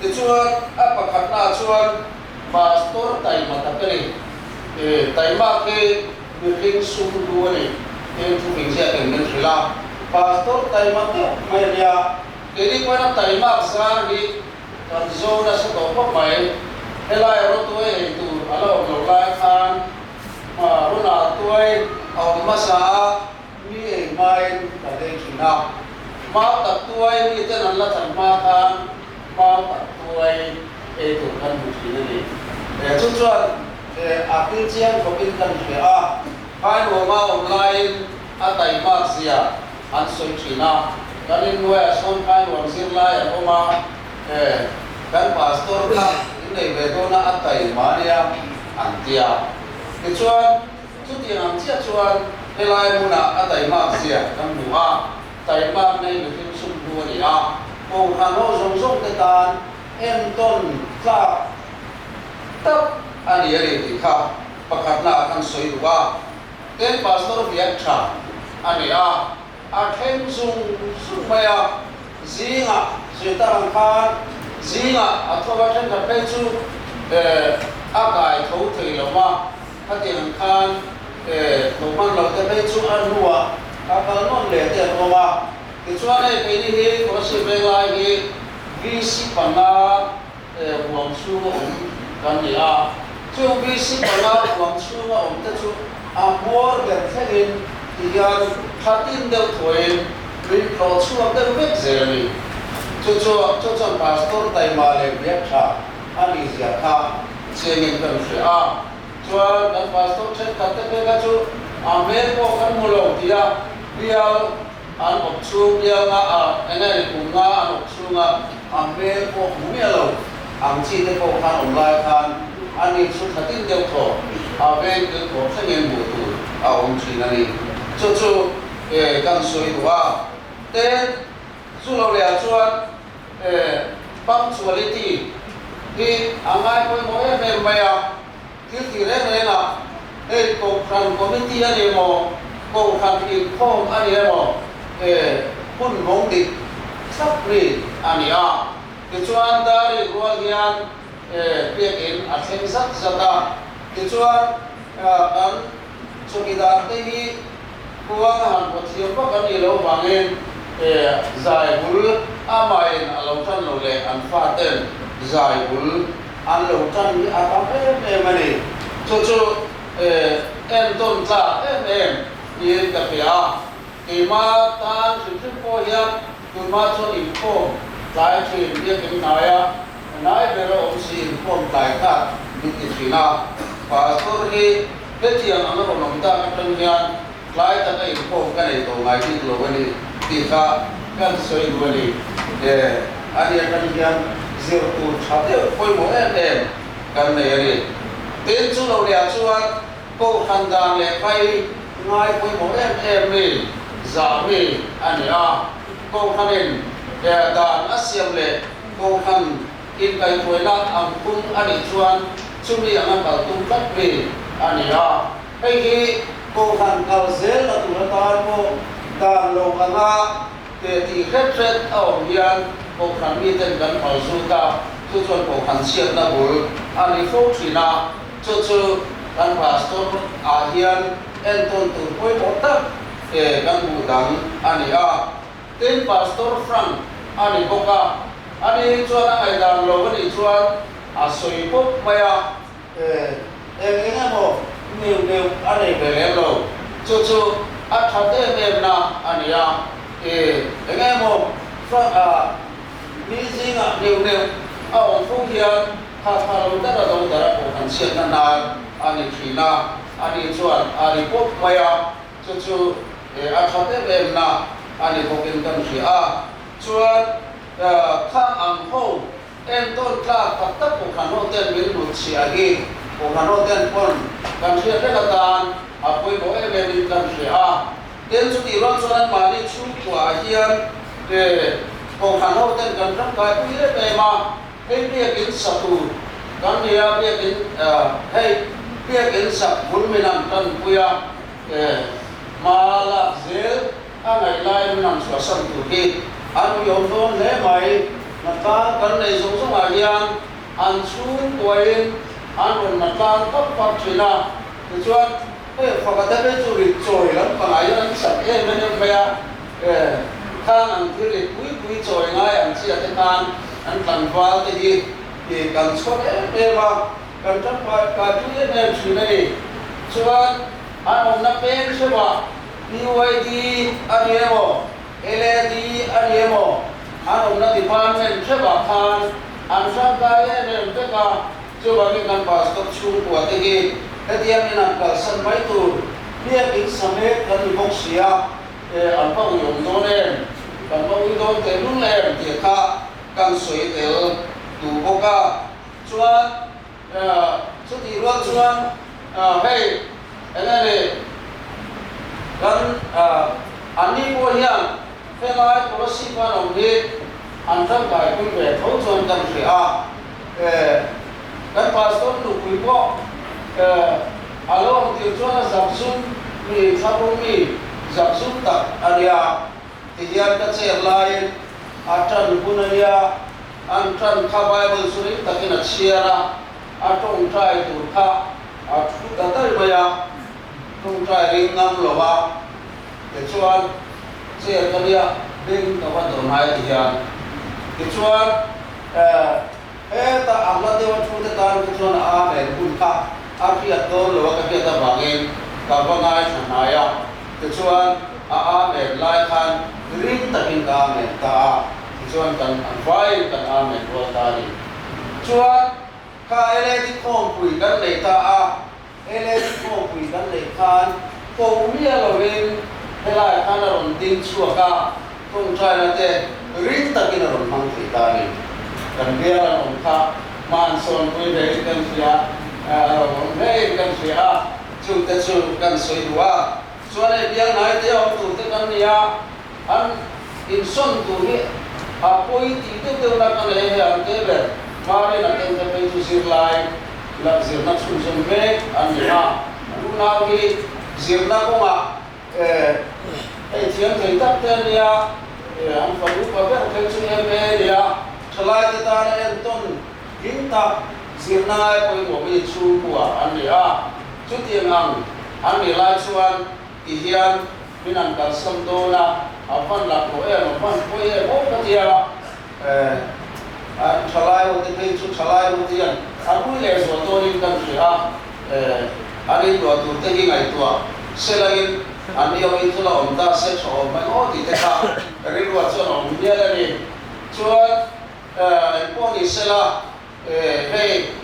ti chuan pakhat na chuan pastor tai ma takari tai ma ke building sum du ni tu bin sia kan men thila pastor tai ma ke mai ya ke ni ko na tai ma sa ni kan zo na sa to pa mai helai ro tu e tu alo lo lai khan ma ro na tu e au ma sa mi e mai ta de kina ma ta tu e mi te nan la chan ma khan ma ta tu e tu kan mu chi ni chu chuan tin chiang ko in kan fe hai no ma online tai ma sia an soi china kan in wa son kai wan sir lai a ma kan pastor ka ini bedona atai maria antia kecuali tu tiang antia cuan helai muna atai masia kan dua tai mak nei mungkin sumbu dia ko hano zong ketan enton ta tap ani ari dikha pakatna kan soi dua ken pastor biak cha ani athem sumaya zinga setarang khan zinga athowa then ka pe chu akai tho thei loma khatiang khan to man lo te pe chu anua ka non le te loma ti chuan ai pe ni hi ko si be lai hi vi si pana huang chu kan ni chu vi si pana huang chu te chu amor ber thein tian khatin deu thoin rin pro chu te vek zeli cho pastor tai ma le biak tha ani zia kha chengin kan se cho dan pastor chen ka te ka chu amen ko kan mulo dia bial an op chu bial nga enai ku nga an op chu nga amen ko mumialo ang chi te ko khan online khan ani chu khatin deu tho amen ke ko chengin bu tu om chi na ni cho kan soi dua ten chu lo le chuan punctuality hi angai koi mo em maya ti re re na ko khan committee ani mo ko khan ki khom ani mo hun mong dik sapri ani a ti chuan dari rual hian piak in a thleng zat zata ti chuan kan chukidar te hi kuwa han pathiam pa kan ilo wangin zai bul amain alo tan lo le an fa ten zai bul an lo tan ni ata em ani chu em ton tla em ni ka pia ki ma tan chu po hian tu ma cho in ko lai chin dia kin naya nai bero om si in ko lai ka ni ti fina pastor hi petiang ang ro nom ta kan hian lai ta kai ko ka nei to ngai ti lo ni ti ka kan soi ni ani kan hian zero to chate koi mo em kan nei ani ten chu lo lia chuan ko khan dang le kai ngai koi mo em ni za mi ani a ko khanin dan asiam le ko khan in kai toina am kum ani chuan chumi ang kal tum kat mi ani a hei hi cô khăn cầu dễ là tụi nó ta cô đàn lồng anga te ti khet khet au hian ko khan mi ten kan phal su ta chu chuan ko khan siat na bul ani fo thina chu kan pastor a hian en ton tu poi mo ta kan bu dang ani a ten pastor frank ani boka ani chuan ai dang lo ni chuan a soi pop maya em mo nhiều anh ấy về lên rồi chú anh thật đấy em na anh ấy anh em một phát mỹ gì ngạ nhiều ông phu hiền thà luôn tất là đâu đó của anh siết na anh ấy khi na anh ấy chuan anh ấy bốc mày chú anh thật đấy em na anh ấy có kinh tâm gì chuan khang ang hậu em tôn ca thật tất của khán hộ tên biến một chỉ agi của khán hộ tên con kan sia te katan apoi bo em kan sia ten chu ti ron chuan ma ni chu kwa hian ko khan ho ten kan ram kai pu le pe ma hei bia kin satu kan nia bia kin hei bia kin sak bul minan tan puya ma la zel angai lai minan swa sam tu ki anu yom don le mai na ta kan nei song song a hian an chung toin an on na tlang top top thina chuan fakata be chu ri choi lam pa ai an sa men maya khang an thil pui choi ngai an chi ate kan an tan wal te hi kan chot ma kan tan pa ka tu em chu nei chuan an on na pen se ba BYD ariemo LED ariemo an on na department se ba khan an sa ka em te ka chu ba ki kan pastor chung ko te hi hetiam ina kal san mai tu bia in same kan bok sia an pa yom do nen kan pa do te lu le ti kha kan soi te tu boka chuan chu ti ro chuan hei ele kan ani ko hian felai policy pa rom ni an thang kai ku ve tho chuan kan ri kan pastor nu kui ko alo ti chuan zapsun mi thabu mi zapsun tak area ti hian ka che lai atan punaya an tran kha bible suri takin a chiara atong trai tu kha a thu ta tai maya tong trai ring nam lo ba ti chuan che ka dia ding ka wa do mai ti hian ti chuan ta amla dewa thu te tan ku chuan a me kun kha a pi a to lo ka ke ta bangin ka ba ngai thanaya ti chuan a me lai khan ring takin ka me ta ti chuan kan an vai kan a me ro ta ni chuan ka ele ti khom pui kan le ta ele ti khom pui kan le khan ko mi a lo rin helai khan a ron ding chua ka tong trai na te ring takin a ron mang thi ta ni kan bia la om kha man son pui ve kan sia rom ve kan sia chu te chu kan soi dua cho nên biang này thì ông chủ tịch anh nia anh in son tu hi apoi ti te na kan le han te le mari na ten te pe tu sir lai la zir na sun ve an nia lu na ki zir na ko ma thiam thei tak te nia an fa lu pa ver thei chu em nia thlai te ta na en ton hin ta zir na ai poi mo mi chu kwa an nia chu tiang an ni lai chuan ti hian minan kal sam do na apan la ko e no pan ko e mo ka tia thalai o te pe chu thalai o ti an abu le so to ni kan ria ani do tu te hi ngai tua selagin ani o in thula om ta se tho mai o ti te kha ri ru chu no mi la ni chuan ko ni sela hei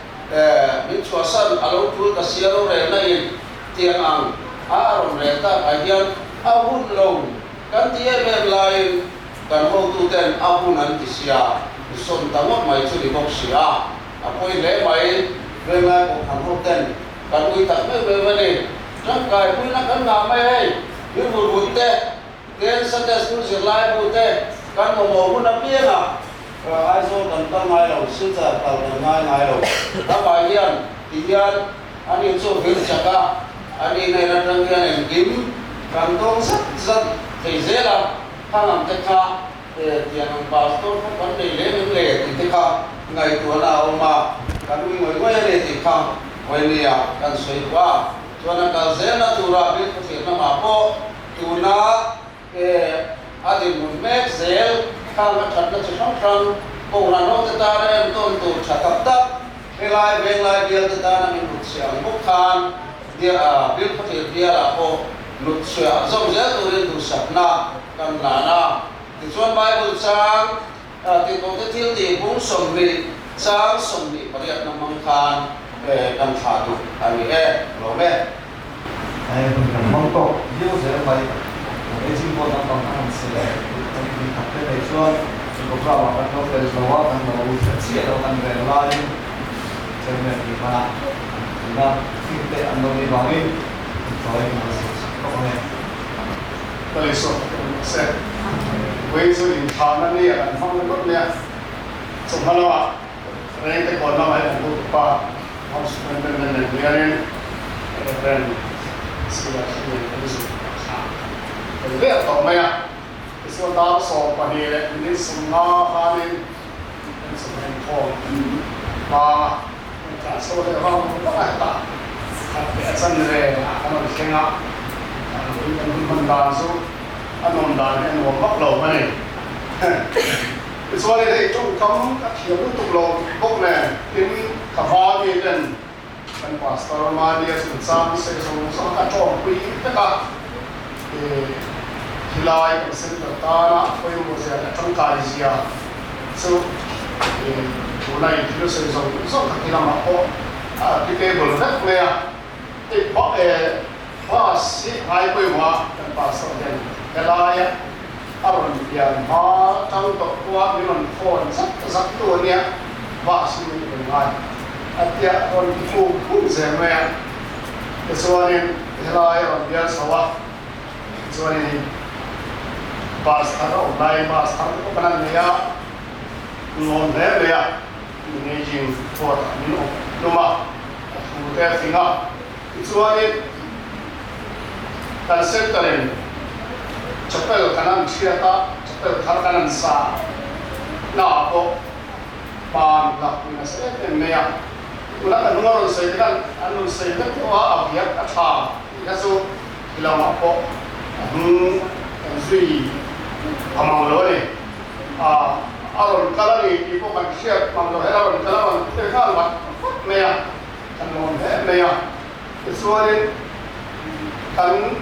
min chua san alo tu ka siaro re na in tiang ang aron re ta ka hian ahun lo kan tia be lai kan ho tu ten ahun an ti sia son tangok mai chu di bok sia apoi le mai ve mai ko kan ho ten kan ui tak me ve ni rang kai pui na kan na mai hei yu bu bu te ten sa te su zi lai bu te kan mo mo bu na pia na ai so kan ta ngai lo si cha ta ngai lo ta ba hian ti hian ani chu hin chaka ani nei na rang hian en kim kan dong sat thei zela khang te kha tiang pastor ko kan nei le te kha ngai tu na oma kan ui ngoi le ti kha oi nia kan soi wa chuan ka zena tura bi ko thir na ma po tu na adin mun mek zel khang ka that na chang thang ko na no te ta ne ton tu chatak tak helai veng lai bial te ta na min rut siang buk khan dia bil ko thir dia la ko lut sia zong ja tu rin du sapna kan la na ti chuan bible chang ti ko te thil ti bung som ri chang som ri pariat na mang khan kan tha tu ani lo me ai kun kan mong to dio se bai ai jing ko na tang an se le kan ni thap te nei chuan ko pra wa kan no te so wa kan no u chi lo kan ve lai chen me ni ma na ti te an no ni ba ni so ai ma se ko ne Tại sao sẽ với sự in thang này là phong cách này, xong hết rồi, rồi cái còn lại là một ba, học sinh bên này này, bên sự là cái gì, cái này tao mày à, cái số đào số quan hệ này, những số ngã hai này, những số hành phong, và cả số này họ cũng có ai ta, cái chân này, anh nói cái ngã mình đàn số anh đàn anh muốn bắt đầu mà này số này trong cấm các hiểu lúc tục lầu bốc này đến cả hoa đi đến anh pastor mà đi xuống sam sẽ xuống các chỗ quý tất cả thì lại cái sự ta là phải một giờ trong cái gì à số chỗ này thì nó sẽ dùng các cái làm apa cái table rất này cái bọc wah si hai pui wa dan pasal dan kelaya aron yang ha tang to wa minon phone sat tu ni wa si ni ngai atia on fu fu ze me kesuanin kelaya on biar sawa kesuanin pasal online pasal ko kanan ni ya non le ya ni jing for ni no ma tu te finga kesuanin kan sektorin chapel kanan siata chapel kanan sa na ko pan la kuna se meya kuna kan ngoro se kan anu se kan ko abiat atha yaso ilama ko zui amang lo ni aron kalani ipo kan siat mang lo aron kalawan te kalwa meya kan mon meya suare kan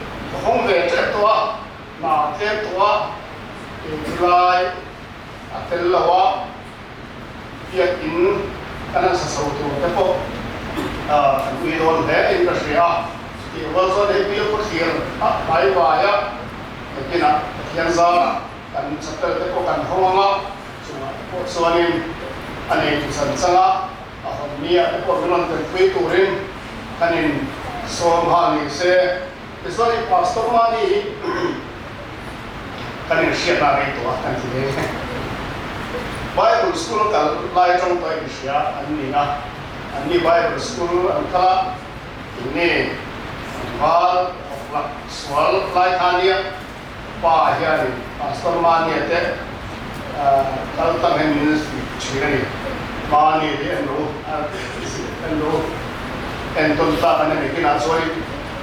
không về chết toa mà chết toa thì lại tên là wa việc in cái này sẽ sâu tu cái bộ quy định thế industry thì vừa rồi để biết có tiền bài bài á cái nào hiện giờ kan sắp tới cái bộ kan không ngon bộ số này anh ấy chủ sản sang á hôm nay cái bộ cái non cái quy tụ rin kan in số hàng này sẽ Sorry, pastor mani kan share na rin to kan ti Bible school kal lai trong toi sia ani Bible school an kala ini hal swal lai thania pa hian pastor mani ate kal tam hem ministry chirani mani de no en ton ta kan ne kina sorry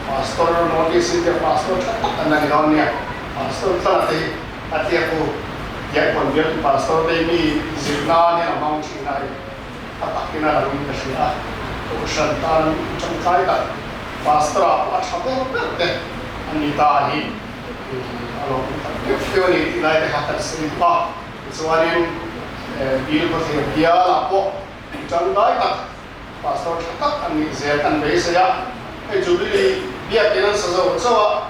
pastor notice in the pastor anani donia pastor tanati atiaku ya kon dia pastor de mi zina ne among china atakina la rum kasia to shantan changkai ta pastor apa chabe berde anita hi alo teori lai de hatar simpa suarin bil ko the dia la po changkai ta pastor thak ani zetan be saya jubilee biar kita sesuatu sewa,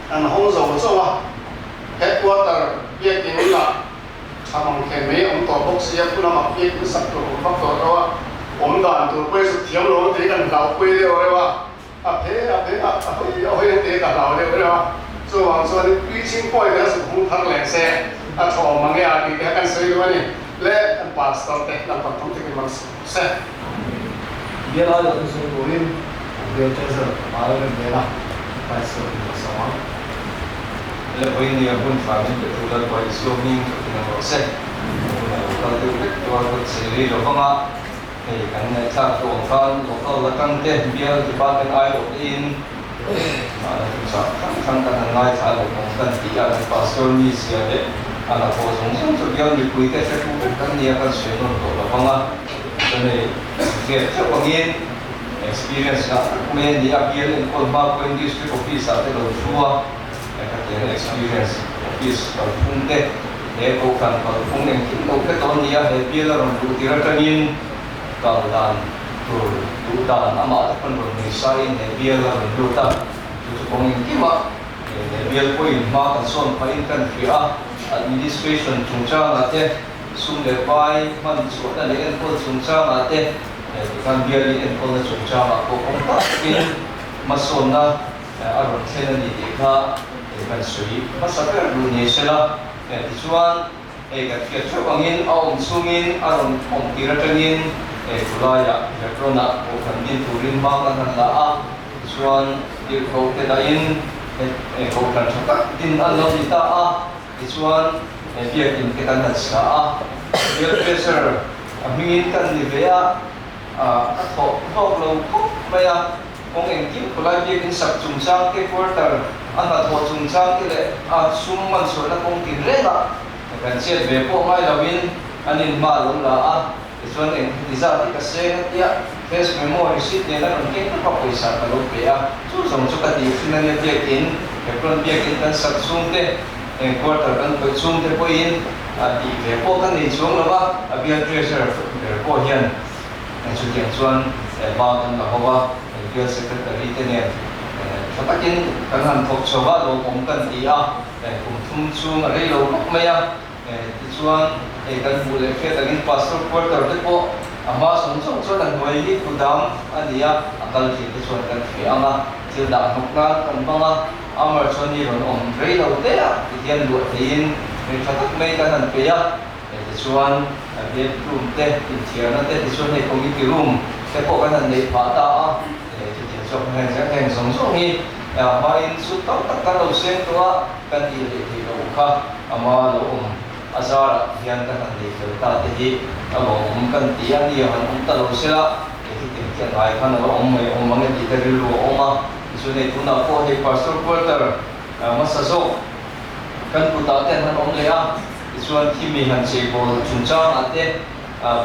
dan hong sewa, headquarter biar kita lah, kamang kami untuk box siap pun nama biar kita satu faktor sewa, dan tu kue setiap orang dia kan lau kue dia orang apa yang dia kan lau dia orang, so ni preaching point dia sebut hang lense, atau mangga dia kan sering ni, le pastor teh dapat penting maksud, dia ada unsur kurim. Dia cakap malam ni lah, pasal sama. Lepas ini pun kami betul buat Islami dengan proses. Kalau tu sendiri lepas kan nak lokal lekang deh biar dipakai air in. Kan ngai ada kan tiada pasal ni siapa. Anak kosong tu biar dipuikan sesuatu kan dia akan senang lepas jadi dia terpanggil experience na kung di appeal in Colma ko in district office at lo suwa kaya experience office punte ko kan kung ng kinto keton niya appeal ron tira kanin kalan tudan ama pan ron ni sign appeal ron duta kung kima appeal ko in ma kan son pa in kan fia administration chungcha ate sumle pai man so na le ko chungcha ate kan biar di enpol na chungcha ko kung pakin masona aron kena ni ka kan sui masakar dunia sila isuan kat fiat angin au sungin aron tiranin kulaya yakrona ko kan din turin makan la isuan di ko tedain ko kan satak din alo dita isuan biar din kita na sa biar pressure amingin kan ni bea học lâu khúc bây giờ ông anh kiếm của lại việc in sập trùng sang cái quarter anh là thọ trùng sang cái lệ sum man số là công ty rẻ là cần xét về bộ mai là win anh in mà luôn là cho nên thì ra thì cái xe nó tiệt face memory sheet này là còn cái nó có पैसा cả lúc kia chú sống cho cái điều này là việc in cái phần việc in cần sập sum thế quarter cần phải sum thế coi in thì về bộ cái này xuống là ba bây giờ treasure về bộ hiện chủ kiện chuan ba kan la hawa dia secretary tene thatakin kan han thok chowa lo om kan tia kum thum chung rei lo maya chuan kan bule fe takin pastor quarter te po ama song song chuan an noi hi kudam ania akal ti te chuan kan fi anga til da hokna kan banga amar chuan ni ron om rei lo te a hian lu thein thatak mai kan han pe ya chuan bedroom te interior te chuan nei community room te po kan nei pha ta ti chok heng song song hi main su tak kan lo sen to kan ti lo kha ama lo azar hian kan nei ta te hi alo kan ti an ni han ta lo sela ti ti ai kan lo mai mang ti te lo oma chu nei tuna po hi pastor quarter masaso kan puta ten han le a chuan thimi han che bol chungchang ate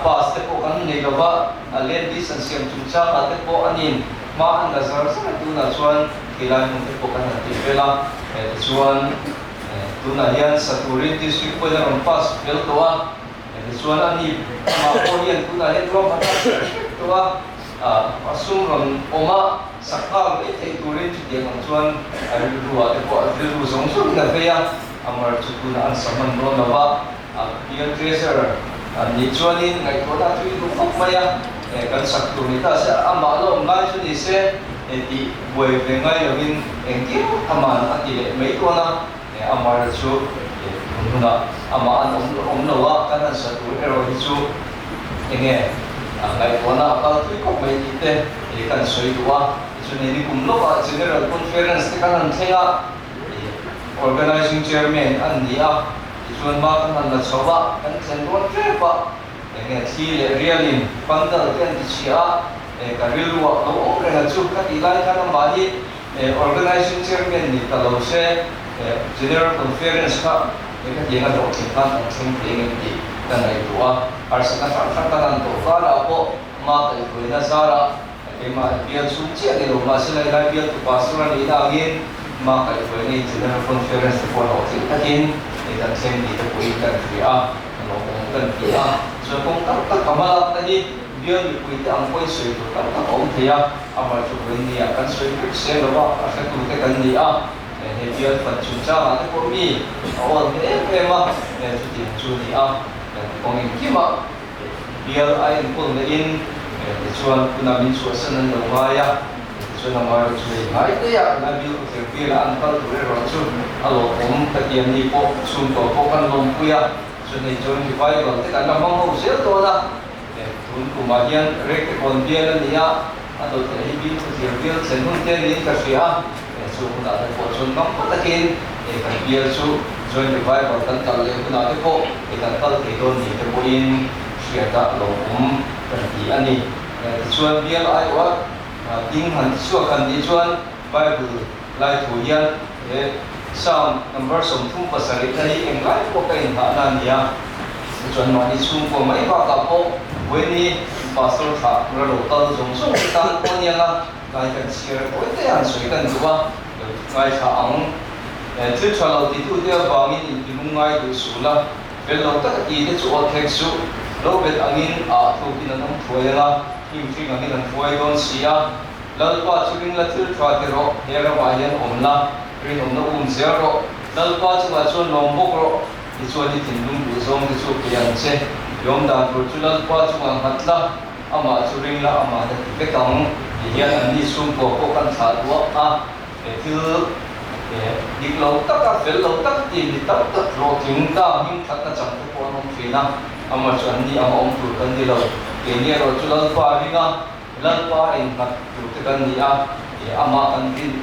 pas te po kan nei lova len di san siam chungchang ate po anin ma an da zar sa tu na chuan kilai mun te po kan ti pela chuan tu na hian Saturin district po na pas pel to a chuan ani ma po hian tu na hian ro pata to a asum ron oma sakam e te turin ti de chuan ruwa te po ru song song na veya amar chukuna an saman ro lawa pian treasure ni chuanin ngai ko da thui lu khop maya kan saktu ni ta sa ama lo ngai chu ni se ti buai ve ngai lo in engki aman ati le mei to na amar chu huna ama an om no wa kan sa tu ero hi chu enge ngai to na ka tu ko mei ti te kan soi duwa chu ni kum lo ba general conference te kan thenga organizing chairman an dia chuan ma kan na chowa kan chen ron tre ba enge thi le realin pandal kan ti chia karil wa lo re na chu ka ti lai kan ma hi organizing chairman ni ka lo se general conference ka ka ti na do ti kan thing te ngi ti kan ai duwa ar sa ka fa kan to ka la po ma ka ko na sara ma bia chu che ni lo ma se lai bia tu pasura ni da ngin ma ka ko ni general conference ko lo ti takin dan sen di tu ikan dia, melakukan dia. So kong tak kamalak tadi dia dipuiti ang poin so itu tak om dia amal tu ini akan so itu sen bawa akan tu tekan dia. Dia pencunca atau komi awal memang tu dia. Kong ini kima dia ain pun in tujuan guna min suasana lumaya. So nama cuy, hari tu ya nabi terpilih angkal tu rasul. Alo takian ni po sunto po kan lompu ya. So ni John Bible te kan namang usir tu lah. Tun kumahian rek kondian niya atau terhibi terpilih senun dia ni kerja. So kita ada po sunong po takin kan biar so John Bible kan kalau yang kita ada po kan kalau kita ni terpoin siapa lom kerja ni. Tujuan biar ayat tiếng hẳn xua khăn đi chuan Bible lai thủ hian Psalm number som thum pasari thani eng lai ko kai ha nan dia chuan ma ni chung ko mai ba ka po weni pastor tha ra lo tal jong song tan ko nia la lai kan share ko te an sui kan duwa ngai tha ang thil chalo ti tu dia ba min in ngai du sula bel lo ta ti te chu thek su lo bet angin a thu kin an thoya Kim angin ang buhay doon siya lalpa churing latil tratiro hera wayan omla rin omna zero lalpa chuwa chuan lombok ro ichuan di tindung buzong di chu piyanse yom dan ro chu lalpa chuwa hatla ama churing la ama da tikang hiyan ani sum ko kan thalwa a til diklo taka fel lo tak ti ni tak tak ro ting ta hing that na chang ko nom fina ama chuan ni ama om tu kan di lo ini ro chu lalpa ringa lalpa in kat tu tekan dia ama kan in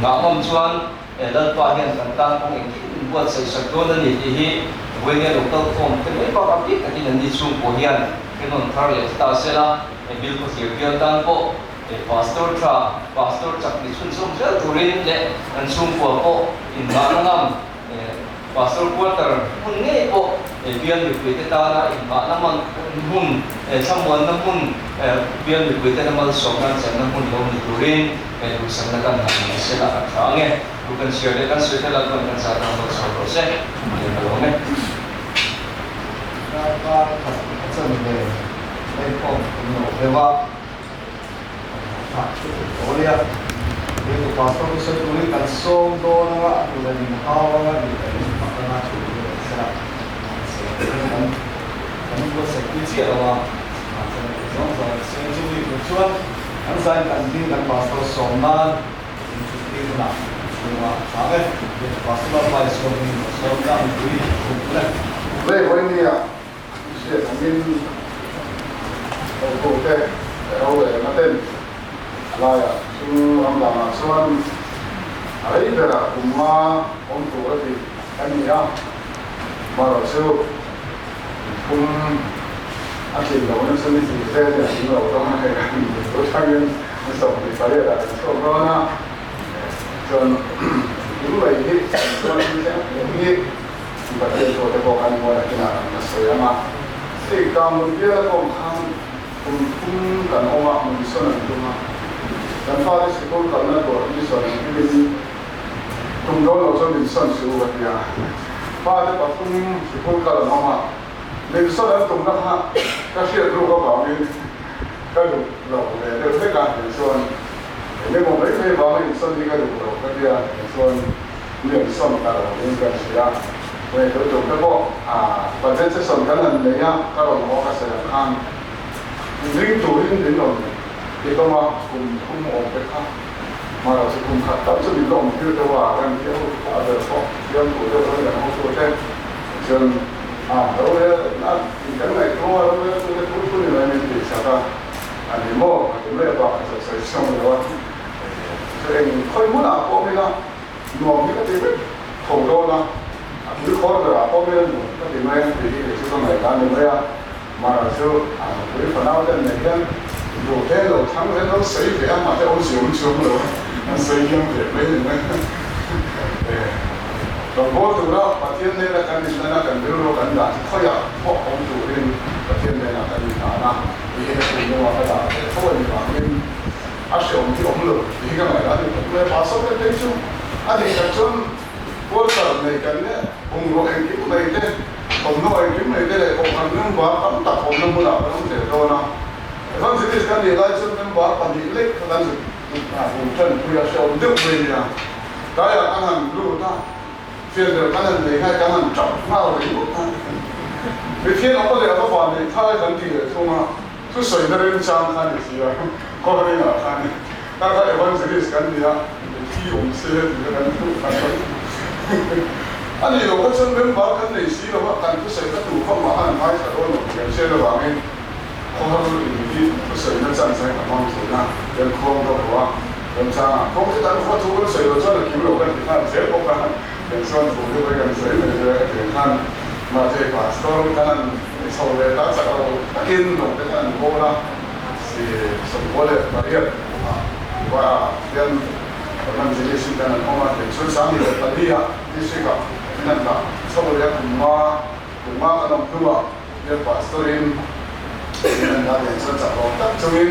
ngamam chuan lalpa hian kan tan kong in buat sai sakon ni hi wenge lokal kom te mai pa kapi katin ni chung ko hian kenon thar le ta sela bil ko hian tan ko pastor chak ni chun som sel turin le an chung ko ko in ngam pastor quarter mun nge po bian ni kuite ta na in ma naman mun someone na mun bian ni kuite na mal sokan sa na mun lo ni turin lu sang na kan na sila ka thange lu kan share kan sweta la kan sa ta mo so se ni lo ne ba sa ni le ai po no dewa ha olia itu pastor bisa tulis kan song do na tu dan hawa na di na tu sera kan buat sekunci ala jom saya jadi tujuan kan saya kan din kan pastor somnan itu na semua sampai pastor apa somnan itu bukan Baik, ini ya, saya ingin untuk natin laya, semua orang suan, hari berapa rumah untuk itu kami ya, malah so, asyik lawan seni saya dia ini orang yang bertanya mesti bertanya lah, so kerana itu lagi suan ini Baca itu tebakan mulai kena saya mah. Si kamu dia kong ham kan omak mengisahkan itu mah. Dan pada sekolah kerana tu mengisahkan ini tunggal langsung mengisahkan sebuah dia. Pada patung sekolah kerana omak mengisahkan tunggal ha kasih dulu kau ni kalau lalu dia mereka mengisahkan ini mau mereka bawa mengisahkan dia dulu kerja mengisahkan dia mengisahkan kalau ini kan siapa Vậy tôi chụp cái bộ và trên sẽ sầm cái lần đấy nhá các đồng hồ các sẽ làm ăn liên chủ liên đến rồi ที่ก็มาคุมออกไปข้างมาเราจะคุมขัดตั้งจะมีลมที่จะว่ากันเที่ยวอะไรก็เรื่องตัวเรื่องอะไรของตัวเองจนเราเนี่ยน่าอย่างไรก็ว่าเราเนี่ยตัวพูดอะไรไม่ดีสักการอันนี้โม่จะไม่บอกจะใส่ช่องเลยว่าเองค่อยมุ่งหน้าพวกนี้นะหน่วงนี่ก็จะไม่ถงโดนนะหรือคนแต่ละพวกนี้หน่วงก็จะไม่ดีที่จะต้องไหนกันไม่ได้มาเราจะหรือคนเอาแต่ไหนกันอยู่แค่เราทั้งนั้นเราใส่ไปมาแต่เอาเสียงชมเลยมันใส่ยังเด็กไม่เห็นไหมเราบอกตัวเราประเทศนี้ละกันดิฉันนะกันเรื่องกันด่าที่เขาอยากพวกของตัวเองประเทศนี้ละกันดิฉันนะที่เห็นเป็นเรื่องว่าด่าเขาเป็นแบบนี้อาศัยองค์ที่องค์เลยที่กันไหนล่ะที่ผมเลยภาษาเป็นชื่ออันนี้ก็จนพูดถึงในกันเนี่ยองค์เราเองที่ไม่ได้ผมน้อยที่ไม่ได้องค์นั้นนึกว่าคำตัดผมนั้นบุญเราต้องเสียตัวนะคำสิ่งที่กันดีได้จนเป็นว่าปฏิเล็กนั้นสุดผมฉันคุยกับชาวเด็กเลยนะแต่อย่างนั้นรู้ท่าเชื่อเดี๋ยวกันเลยให้กันจับมาเลยรู้ท่าไปเที่ยวก็เลยเอาฝันเลยถ้ากันที่ช่วงทุกสิ่งที่เรื่องจางกันนี่สิก็เรื่องอะไรกันถ้าไอ้วันสิ่งที่กันเนี่ยที่องค์เสียที่กันทุกคนอันนี้เราก็จะเป็นว่ากันในสิ่งเราว่ากันทุกสิ่งก็ถูกเข้ามาอ่านไม่สะดวกอย่างเช่นเราว่าไงเขารู้ที่ทุกสิ่งนั้นจางใส่กับมันสุดนะเป็นโครงตัวว่าเป็นจางโครงที่ตั้งข้อทุกสิ่งเราจะคิดเรากันที่ท่านเสียพวกกันเป็นส่วนถูกด้วยกันเสียเลยถึงท่านมาเจอป่าสตอร์ท่านชาวเลต้าจะเอากินหนุ่มเป็นอันโบราณสิสมบูรณ์มาเรียนว่าเรียนมันจะได้สิ่งนั้นเข้ามาเป็นส่วนสามีเลยตอนนี้ที่สิ่งกับนั่นละชาวเลต้าขนมตัวเรียนป่าสตอร์นั่นละเป็นส่วนจากเราตั้งจุลิน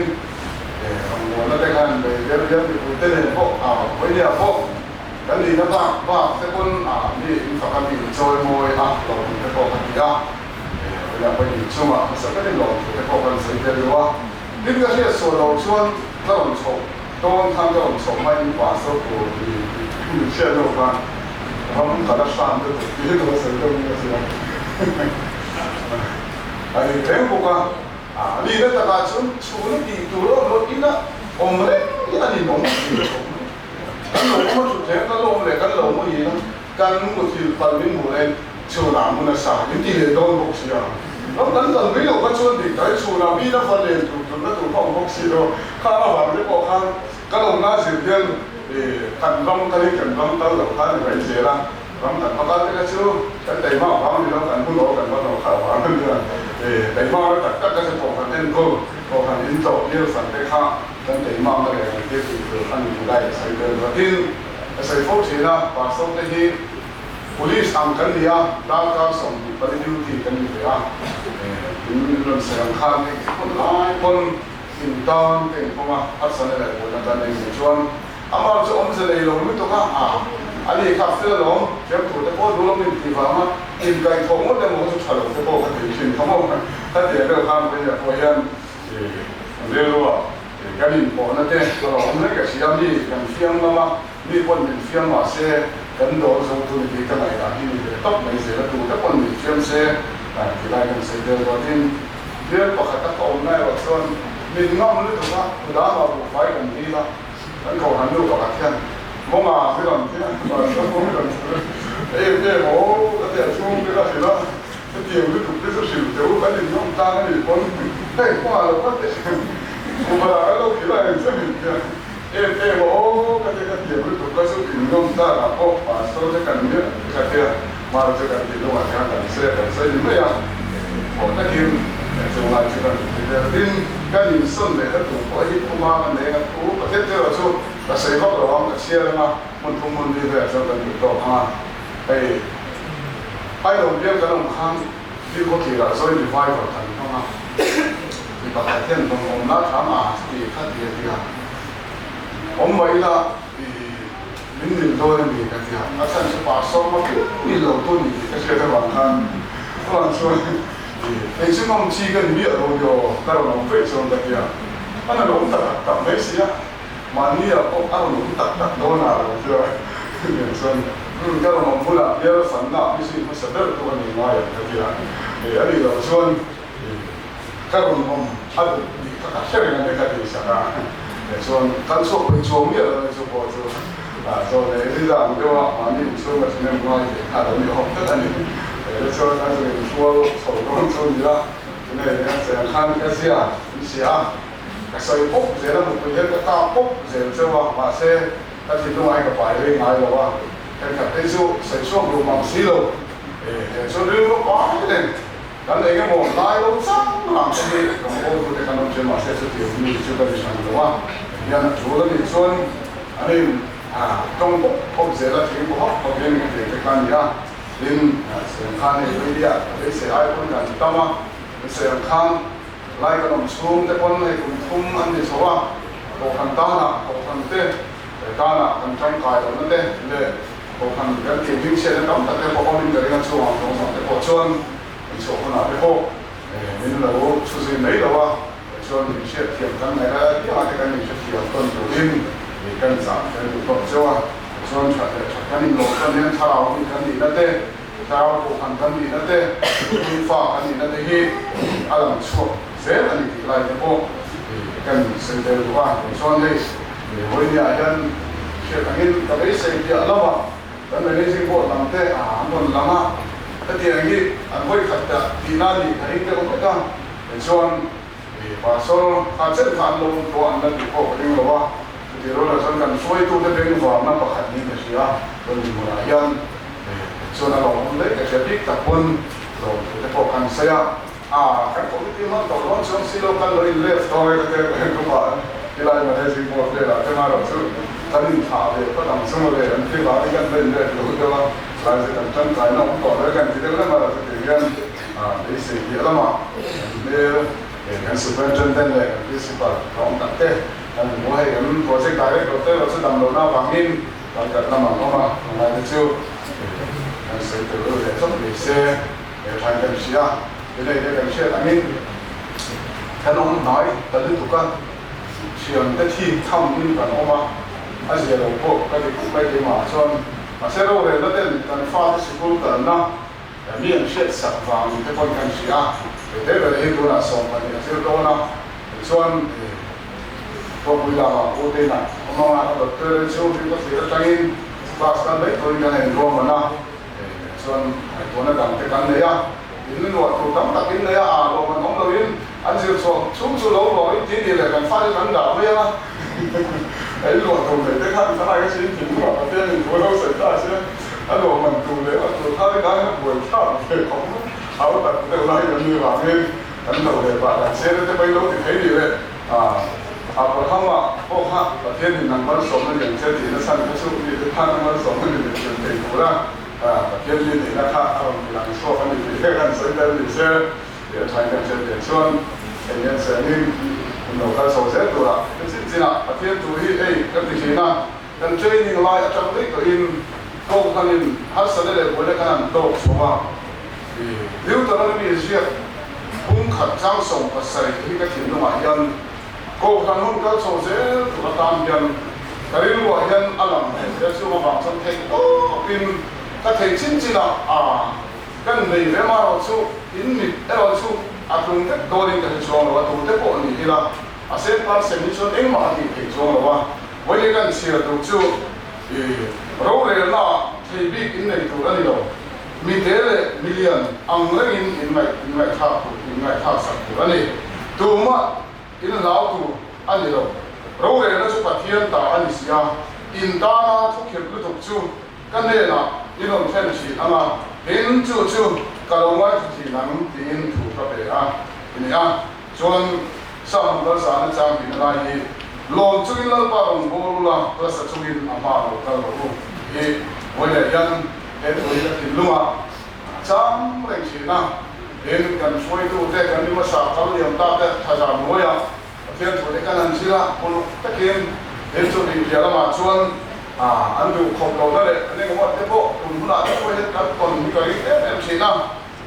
ของเราแล้วแต่กันไปเรียนไปพูดเต้นพวกไปเรียนพวกกันดีนะว่าแต่คนนี่ฝักกันดีจอยมวยเราเป็นพวกกันดีเราไปอยู่ช่วงสักนิดหน่อยแต่พอกันสิ่งเดียวว่านี่ก็คือส่วนเราชวนเราชมต้องทำเราชมไม่กว่าสักตัวที่เชื่อโลกกันเพราะมันขนาดสั่นตัวที่ตัวสิ่งตรงนี้สินะไอ้เรื่องพวกนี่นั่นแต่การชวนดีตัวเราอีน่ะผมเลยอันนี้น้องกันหลงมันสุดแท้กันหลงเลยกันหลงมันยีนะกันมุดที่ปันนิ่งหัวเลยชวนน้ำมันสายยิ่งที่เลยโดนบกเสียแล้วกันตอนนี้เราก็ชวนเด็กได้ชวนน้ำมีน้ำฟันเลยถูกนั่นถูกห้องบกเสียข้าวฝันได้บอกข้างกันหลงน่าเสียเพี้ยนกันร้องกันกันร้องตลอดข้างไปเสียละร้องกันมากันก็ชื่อกันแต่มาฟังนี่แล้วกันพูดออกกันว่าเราข่าวฟังกันเนี่ยแต่มาแล้วแต่ก็จะบอกกันเล่นก็บอกกันอินโตเยอะสั่งได้ข้ากันแต่มาไม่ได้ที่คืออันนี้ได้ใส่เดินมาที่ใส่โฟล์ชีนะปาส่งได้ที่ police ang kandiya daka som di pali duty kandiya in ron sa khan ni kon lai kon intan ke poma asan le ko na tan ni chuan amar chu om se le lo mi to ka ali ka fe lo jem tu te ko do lo min ti va ma in kai ko mo de mo chu chalo te ko ka ti chin thamo ta de le khan pe ya ko yan le lo wa kan in po na te ko lo om le ka siam ni kan fiang ma mi kon min fiang ma seกันโดนส่งตัวนี้กันไหนล่ะที่ต้องไม่เสียแล้วตัวถ้าคนมีเชื่อมเสียที่ได้กันเสียเดือนวันที่เดือนปกติก็อุ่นได้ว่าส่วนมีงอมหรือถูกว่าคุณดามาบุกไฟกันดีละนั่นเขาหันดูกับที่นั่นมองมาที่นั่นที่นั่นมาช่วยมองที่นั่นโอ้ก็เดี๋ยวช่วงที่เราเสียแล้วจะเกี่ยวกับถูกที่สุดสิเดี๋ยวกันน้องตากันอีกคนเฮ้ยว่าเราก็เดี๋ยวผมมาแล้วคิดอะไรสักนิดเดียวโอ้ก็จะเกี่ยวกับถูกก็สุดถึงน้องตาละโอ้ป่าสุดจะกันเนี่ยก็เดี๋ยวมาจะกันที่น้องอาจารย์กันเสียกันเสียไม่ยังผมก็คิดจะมาจะกันเดี๋ยวดิ้นกันยิ่งสุ่มเลยถ้าถูกพอที่ผมมากันเลยนะถูกประเทศที่เราชอบแต่ใส่ข้าวเราก็เชียร์นะมันทุ่มมันดีเลยจะกันต่อมาไปโรงเรียนกันลงข้างที่เขาขี่เราซอยดีไฟก่อนกันเข้ามาที่ประเทศตรงองค์นักธรรมะที่ข้าเดียร์ผมไว้ละลิ้นลิ้นโดนมีกันที่อาจารย์จะป่าซ้อมมามีเหล่าตัวนี้ก็เชื่อได้บางครั้งก็มันช่วยไอ้ช่วงนั้นชี้กันมีอะไรอยู่แต่เราไม่เชื่อได้ยังอันนั้นเราตัดไม่เสียมันนี่เราก็เอาหนุ่มตัดโดนอะไรเชื่ออย่างเช่นก็เราพูดละเยอะสันน่ะไม่ใช่ไม่เสด็จตัวนี้มาอย่างเดียวอันนี้เราชวนก็เราอันนี้ก็ các cái này cái gì sao cả cho cán số với số nghĩa là số bộ cho này đi ra một cái mà đi số mà chỉ nên nói thì cả đồng học tất cả những cho cái gì số số con số gì đó cái này sẽ khăn cái gì à cái sợi bốc dễ là một cái cái cao bốc dễ cho mà sẽ cái gì nó ai cái bài đây ngay rồi cái số sợi số đồ bằng xí đâu số riêng nó có cái này cái này cái món lai lâu sáng làm cái gì cũng có cái khả năng trên mà sẽ xuất hiện như chưa có gì sẵn đúng không? Nhân chủ là bị xuân anh em trong bốc dễ là chỉ có học viên cái cái gì à nên sẽ khăn này bây giờ để sẽ ai cũng cần tâm à sẽ khăn lại cái đồng xuống cái con này cũng không ăn gì xấu à có khăn ta nè có khăn tê ta nè khăn trong cài đó nó tê để có khăn cái tiền phí xe nó đóng tại cái bộ mình cái xuống trong cái bộ xuân số con nào cái hộ nên là nó số gì mấy đâu à cho mình sẽ thiệp cái này là cái mình sẽ thiệp tuần đầu tiên để cân giảm cái độ tuần cho cho cái mình nộp cái này thao cái gì đó thế thao bộ phận cái gì đó thế vi phạm cái gì đó thế hi làm số dễ là gì lại cái bộ cần sự đều qua cho nên với nhà dân sẽ cái cái xây dựng lắm à cái này xây bộ làm thế muốn làm à cái tiền này anh会看的比那里还更不干，说把说他正常路多安的地方不定了哇，这罗了说กัน所以都在边方那不肯定的是啊，跟你们来样，说那我们那个是比较笨，咯，这不看谁啊？看我们地方到乱上西路看到一列多一个这个嘛，你来嘛这是不对了，这嘛老是他们查的，不当什么的人，对吧？你看人的有的嘛。来是等真在那我们搞的干这个那么是这样类似于了嘛，那是分真正的，就是把讲得的，我係咁我識大家覺得我識諗到那方面，大家那麼嘛，來就是這個這種一些傳統事啊，因為這個些當然，睇到我來，但係都講，像一天參與緊我嘛，還是老婆嗰啲嗰啲嘛算。sẽ đâu đấy nó tên là pha cái sự tận nó miền sẽ sẵn vàng cái con cảnh sĩ à để thế là hiện tôi là sống và những sự đó nó xuân thì có vui là ô tên này ông mà nó được chơi siêu thì có thể là tranh và sau đấy tôi cái này rồi mà nó xuân tôi nó đằng cái căn đấy à những người thủ tắm tập cái đấy à rồi mà không đâu yên anh siêu xuống lâu rồi chỉ thì là cần pha cái căn đảo đấy à ấy luôn thùng này cái khác cái này cái gì thì cũng bảo là mình vừa đâu xảy ra chứ anh luôn mình thùng đấy mà thùng hai cái nó buồn chán về không áo tật đều lại như là nên anh đầu để bạn là xe đến bây lâu thì thấy gì đấy còn không mà ô ha và thiên thì nằm vẫn sống lên những xe thì nó sang cái số gì thứ hai nó vẫn sống lên những chuyện thành phố ra và thiên nhiên thì nó khác làm số phần thì cái gần xây lên thì xe để thành cái chuyện để xuân thì nhân sẽ nên nó cái số sẽ được là cái gì nào ở phía chú ý ấy cái gì nào cái training lại ở trong đấy có in câu cái in hát sẽ để với cái này tốt số mà thì nếu tao nói bị gì cũng khẩn trương sống và xây cái chuyện đó mà dân câu cái hôn cái số sẽ được tam dân cái điều mà dân anh làm cái số mà bằng trong thành in cái thành chính nào cái này về mà nó số in mình cái nó số tung cái đồ đi cái số nó tung cái bộ này là sẽ phát sinh những chuyện mà thì cái số nó với cái sự đầu chú rồi là thì bị cái này tụi anh đâu mình thế là million anh lấy in mày thao sản tụi anh này tụi mà cái nó nào tụi anh đâu rồi là chúng ta thiên ta anh xí in ta thuộc hiện cái tụi chú cái này là in ông thiên sĩ ama in chú cái ông ấy thì làm in tụi các bé này cho sao mà nó sáng trang bị nó này lon chui lên bao đồng bồ là nó sẽ chui lên ama rồi cái đó thì với lại dân đến với cái tiền luôn chăm lên chỉ na đến gần suy tu thế gần như mà sao cái điểm ta thế thay ra nuôi thiên thủ cái này chỉ là một cái kiện đến chỗ đi giờ mà chuan anhดูkhông đầu đó đấy anh em có thể bộ cũng là cái cái còn cái em chỉ na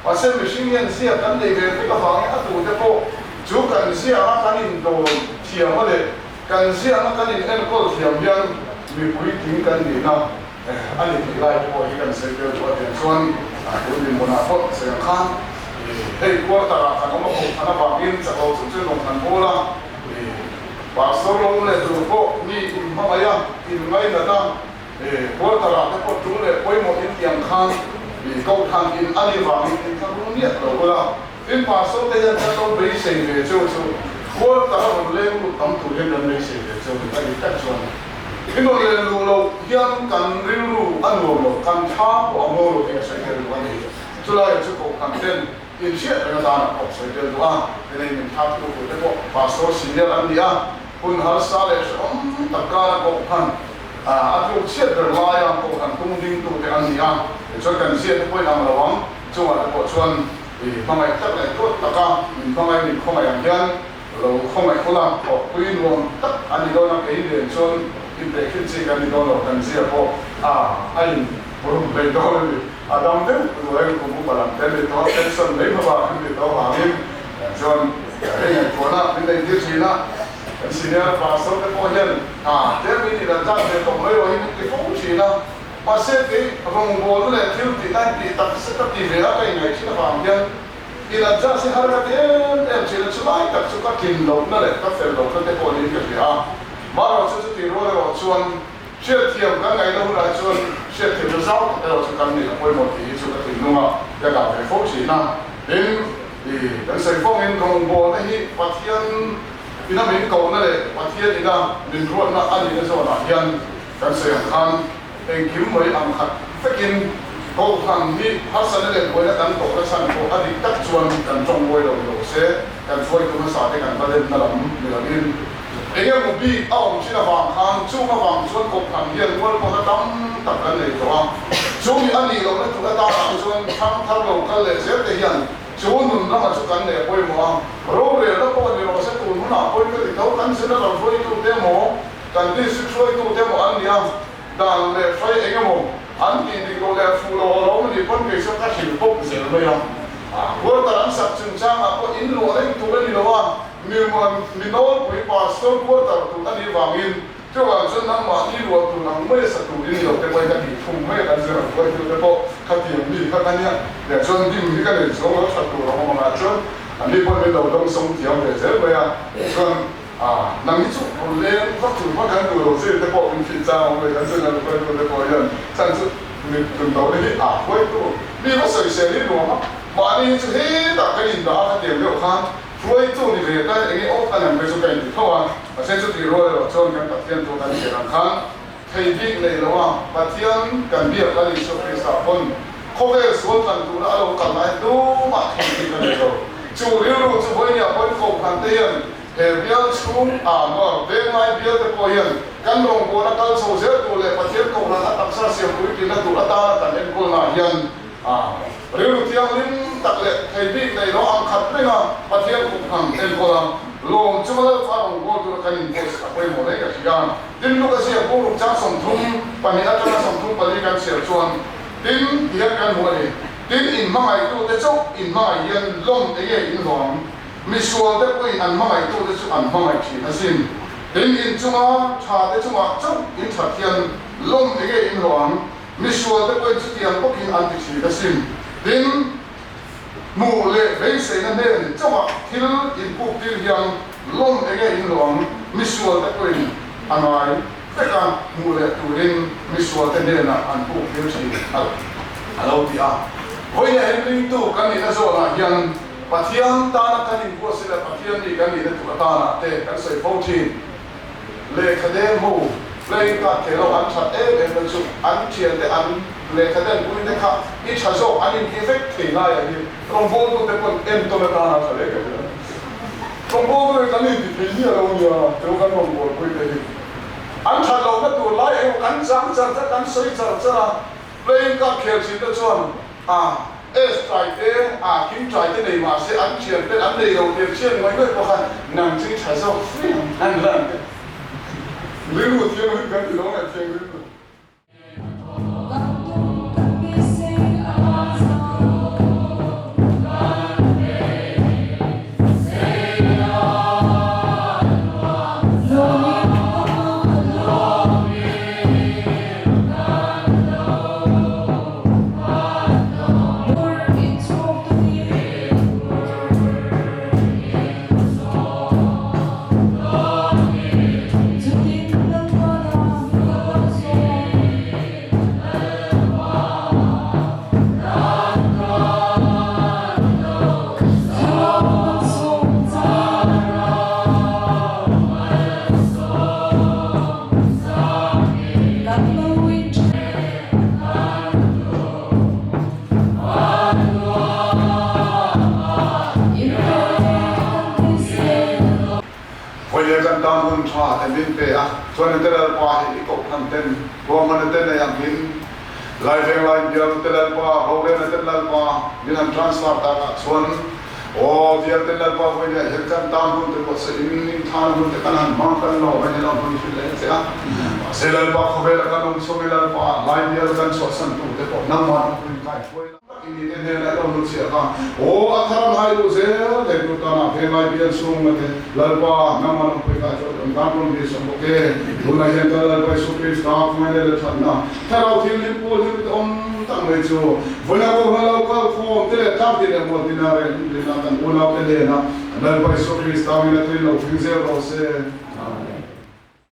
và xem về sinh viên xia cái này về cái phòng ấy tụ thế bộ chú cần xia nó cái nhìn đồ thiểm ở đây cần xia nó cái nhìn em có thiểm dân vì quý tính cái gì nào anh thì lại có cái cần xây dựng của tiền xuân đối với một năm phút sẽ khăn đây qua ta là thành công một thành phố bằng in sẽ có sự chuyển động thành phố là pastor lo le tu ko ni ma ya in mai na ta ko ta ra ta ko tu le koi mo in tiang khang bi ko thang in ani wa in ka lu ni lo la in pastor te ya ta lo be se le chu ko ta ra le lu tam tu le le se le chu ta ni ta chuan in lo le lu lo hiam kan ri lu an lo kan tha ko mo lo ke se ke lu ani chu la chu ko kan ten in shit na ta na ko se ke lu a ne ni tha tu ko te ko pastor senior an dia kun har sa le takara ko phan atu chiat der la ya ko kan tung ding tu te an dia cho kan sia ko na ma wang chu wa ko chuan ma mai tak le ko taka min ma mai ni ko mai yang hian lo ko mai ko la ko kuin won tak ani do na ke ni chuan in be kin chi kan ni do lo kan sia ko ai borum be do ni adam de ko ai ko bu balam te le to tension le ma ba ni do ha ni chuan ai ko na bin de ji chi na senior pastor ke po hian te mi ni da ta te to mai ro hi ke ko chi na pa se ke rong bo le thil ti ta ti ta se ta ti ve la kai ngai chi na ba hian i la ja se har ka te em chi la chu lai tak chu ka kin lo na le ka fel lo ka te ko ni ke ya ma ro chu ti ro le ro chuan she thiam ka ngai lo la chuan she thiam lo zau ta ro chu kan ni la poi mo ti chu ka ti nu ma ya ka ve fo chi na in dan sai phong in rong bo na hi pathian ina min ko na le pathian ina min ro na ani na zo na hian kan se khan en kim mai am khat fekin ko khang ni hasan le ko na kan to ka san ko adi tak chuan kan tong woi lo lo se kan foi ko sa te kan balen na lam ni la in enge mu bi aw chi na wang khan chu ma wang chuan ko khang hian wal ko na tam tak kan le to a chu mi ani lo na tu ka ta chuan thang thar lo ka le se te hian chu nun na ma chu kan le poi mo ro re la ko ni ro se tu nu na poi ka ti to kan se na ro foi tu te mo kan ti su foi tu te mo an ni am dan le fai enge mo an ti di ko le fu lo lo ni pon ke so ka chi ko se lo ya ko ta ran sak chung chang a ko in lo le tu le ni lo wa ni mo ni no poi pastor ko ta tu ani wangin cho wa chen nang ma ni lo tu nang me sa tu ni lo te mai ka ti fu me ka ze ko tu te ko ka ti mi ka ta nia ya chon di mi ka le so lo sa tu ro ma ma chon ani po me lo dong song ti am le ze ba ya chon nang ni chu le ko tu ma kan tu lo se te ko in fi cha me ka ze na ko tu te ko yan san chu ni tu do le ko tu ni ma sai se ni lo ma ni chu he ta ka ni da ka te lo khan foi tu ni ve ta enge o kan am be so kai ti thawa a se chu ti ro lo chon kan pathian tu kan se ran khan thei dik nei lo wa pathian kan bia ka li so ke sa pon ko ve so kan tu na lo kan ai tu ma thi ti kan lo chu ri ru chu voi ni a pon ko kan te yan he bia chung ma ve mai bia te ko yan kan long ko na kal so se tu le pathian ko na tak sa se ku ti na tu ata kan en ko na yan ri ru tiang lim tak le thei dik nei lo am khat le na pathian ko kham en ko la long chu la fa long ko tu kan in ko sa poi mo le ka sigan din lu ka se ko ru cha som thum pa ni ata som thum pa li kan se chuan din dia kan mo le din in ma mai tu te chok in ma yan long te ye in long mi sual te ko in an ma mai tu te chu an ma mai chi na sin din in chunga cha te chunga chok in tha thian long te ye in long mi sual te ko chu tiang ko kin an ti chi na sin din mu le ve se na ne chama thil in pu til hiang lom ege in long mi sual te ko in anai te ka mu le tu rin mi sual te ne na an pu til chi alo ti a hoi ne helping tu kan ni na zo na hiang pathian ta na kan in ko se la pathian ni kan ni na tu ta na te kan sei fo chi le khade mu le ka ke lo an chat e chu an chian te an le khadan pui te kha I chazo an in effect the na ya ni from bo to te kon em to na na sa le ke from bo to kan ni ti ni lo ni ya to kan mo bo pui te an chat lo na tu lai e kan sang sang ta kan soi cha cha le ka khel sin te chuan es trai te kim trai te nei ma se an chian te an nei lo te chian mai ko khan nang chi chazo an lan le lu ti kan lo na chen Lord, ส่วนในแต่ละป่าอีกก็พันเต็นรวมมันเต็นในอย่างหินลายเรียงลายเดียวแต่ละป่าโรงเรียนแต่ละป่ามีการ transfer ต่างส่วนโอ้เดียวแต่ละป่าไปเนี่ยเหตุการณ์ตามหุ่นแต่ก็สิ่งนี้ทางหุ่นแต่ขนาดมากกันเราไปเนี่ยเราไม่ช่วยเลยเสียเสร็จแล้วป่าเขาเวลากันลงสมัยละป่าลายเดียวกันสวดสันตุแต่ก็น้ำมันคุณใครช่วยอินดีเนี่ยเราต้องรู้เสียกันโอ้อัธรมให้รู้เสียแต่ตัวตาเพลายเดียวสูงมาเถอะละป่าน้ำมันคุณใครช่วยกันตามคนดีสมบูรณ์คุณนายเห็นตัวละป่าสุขีสตาฟไม่ได้เลยท่านนะถ้าเราทิ้งลิ้นพูดทิ้งอมตั้งไม่จู่วันนี้เราก็ฟอร์มเตะตามที่เราบอกที่นั่นเองที่นั่นอุณหภูมิเด่นนะละป่าสุขีสตาฟไม่ได้ทิ้งเราฟิ้งเซลเราเสีย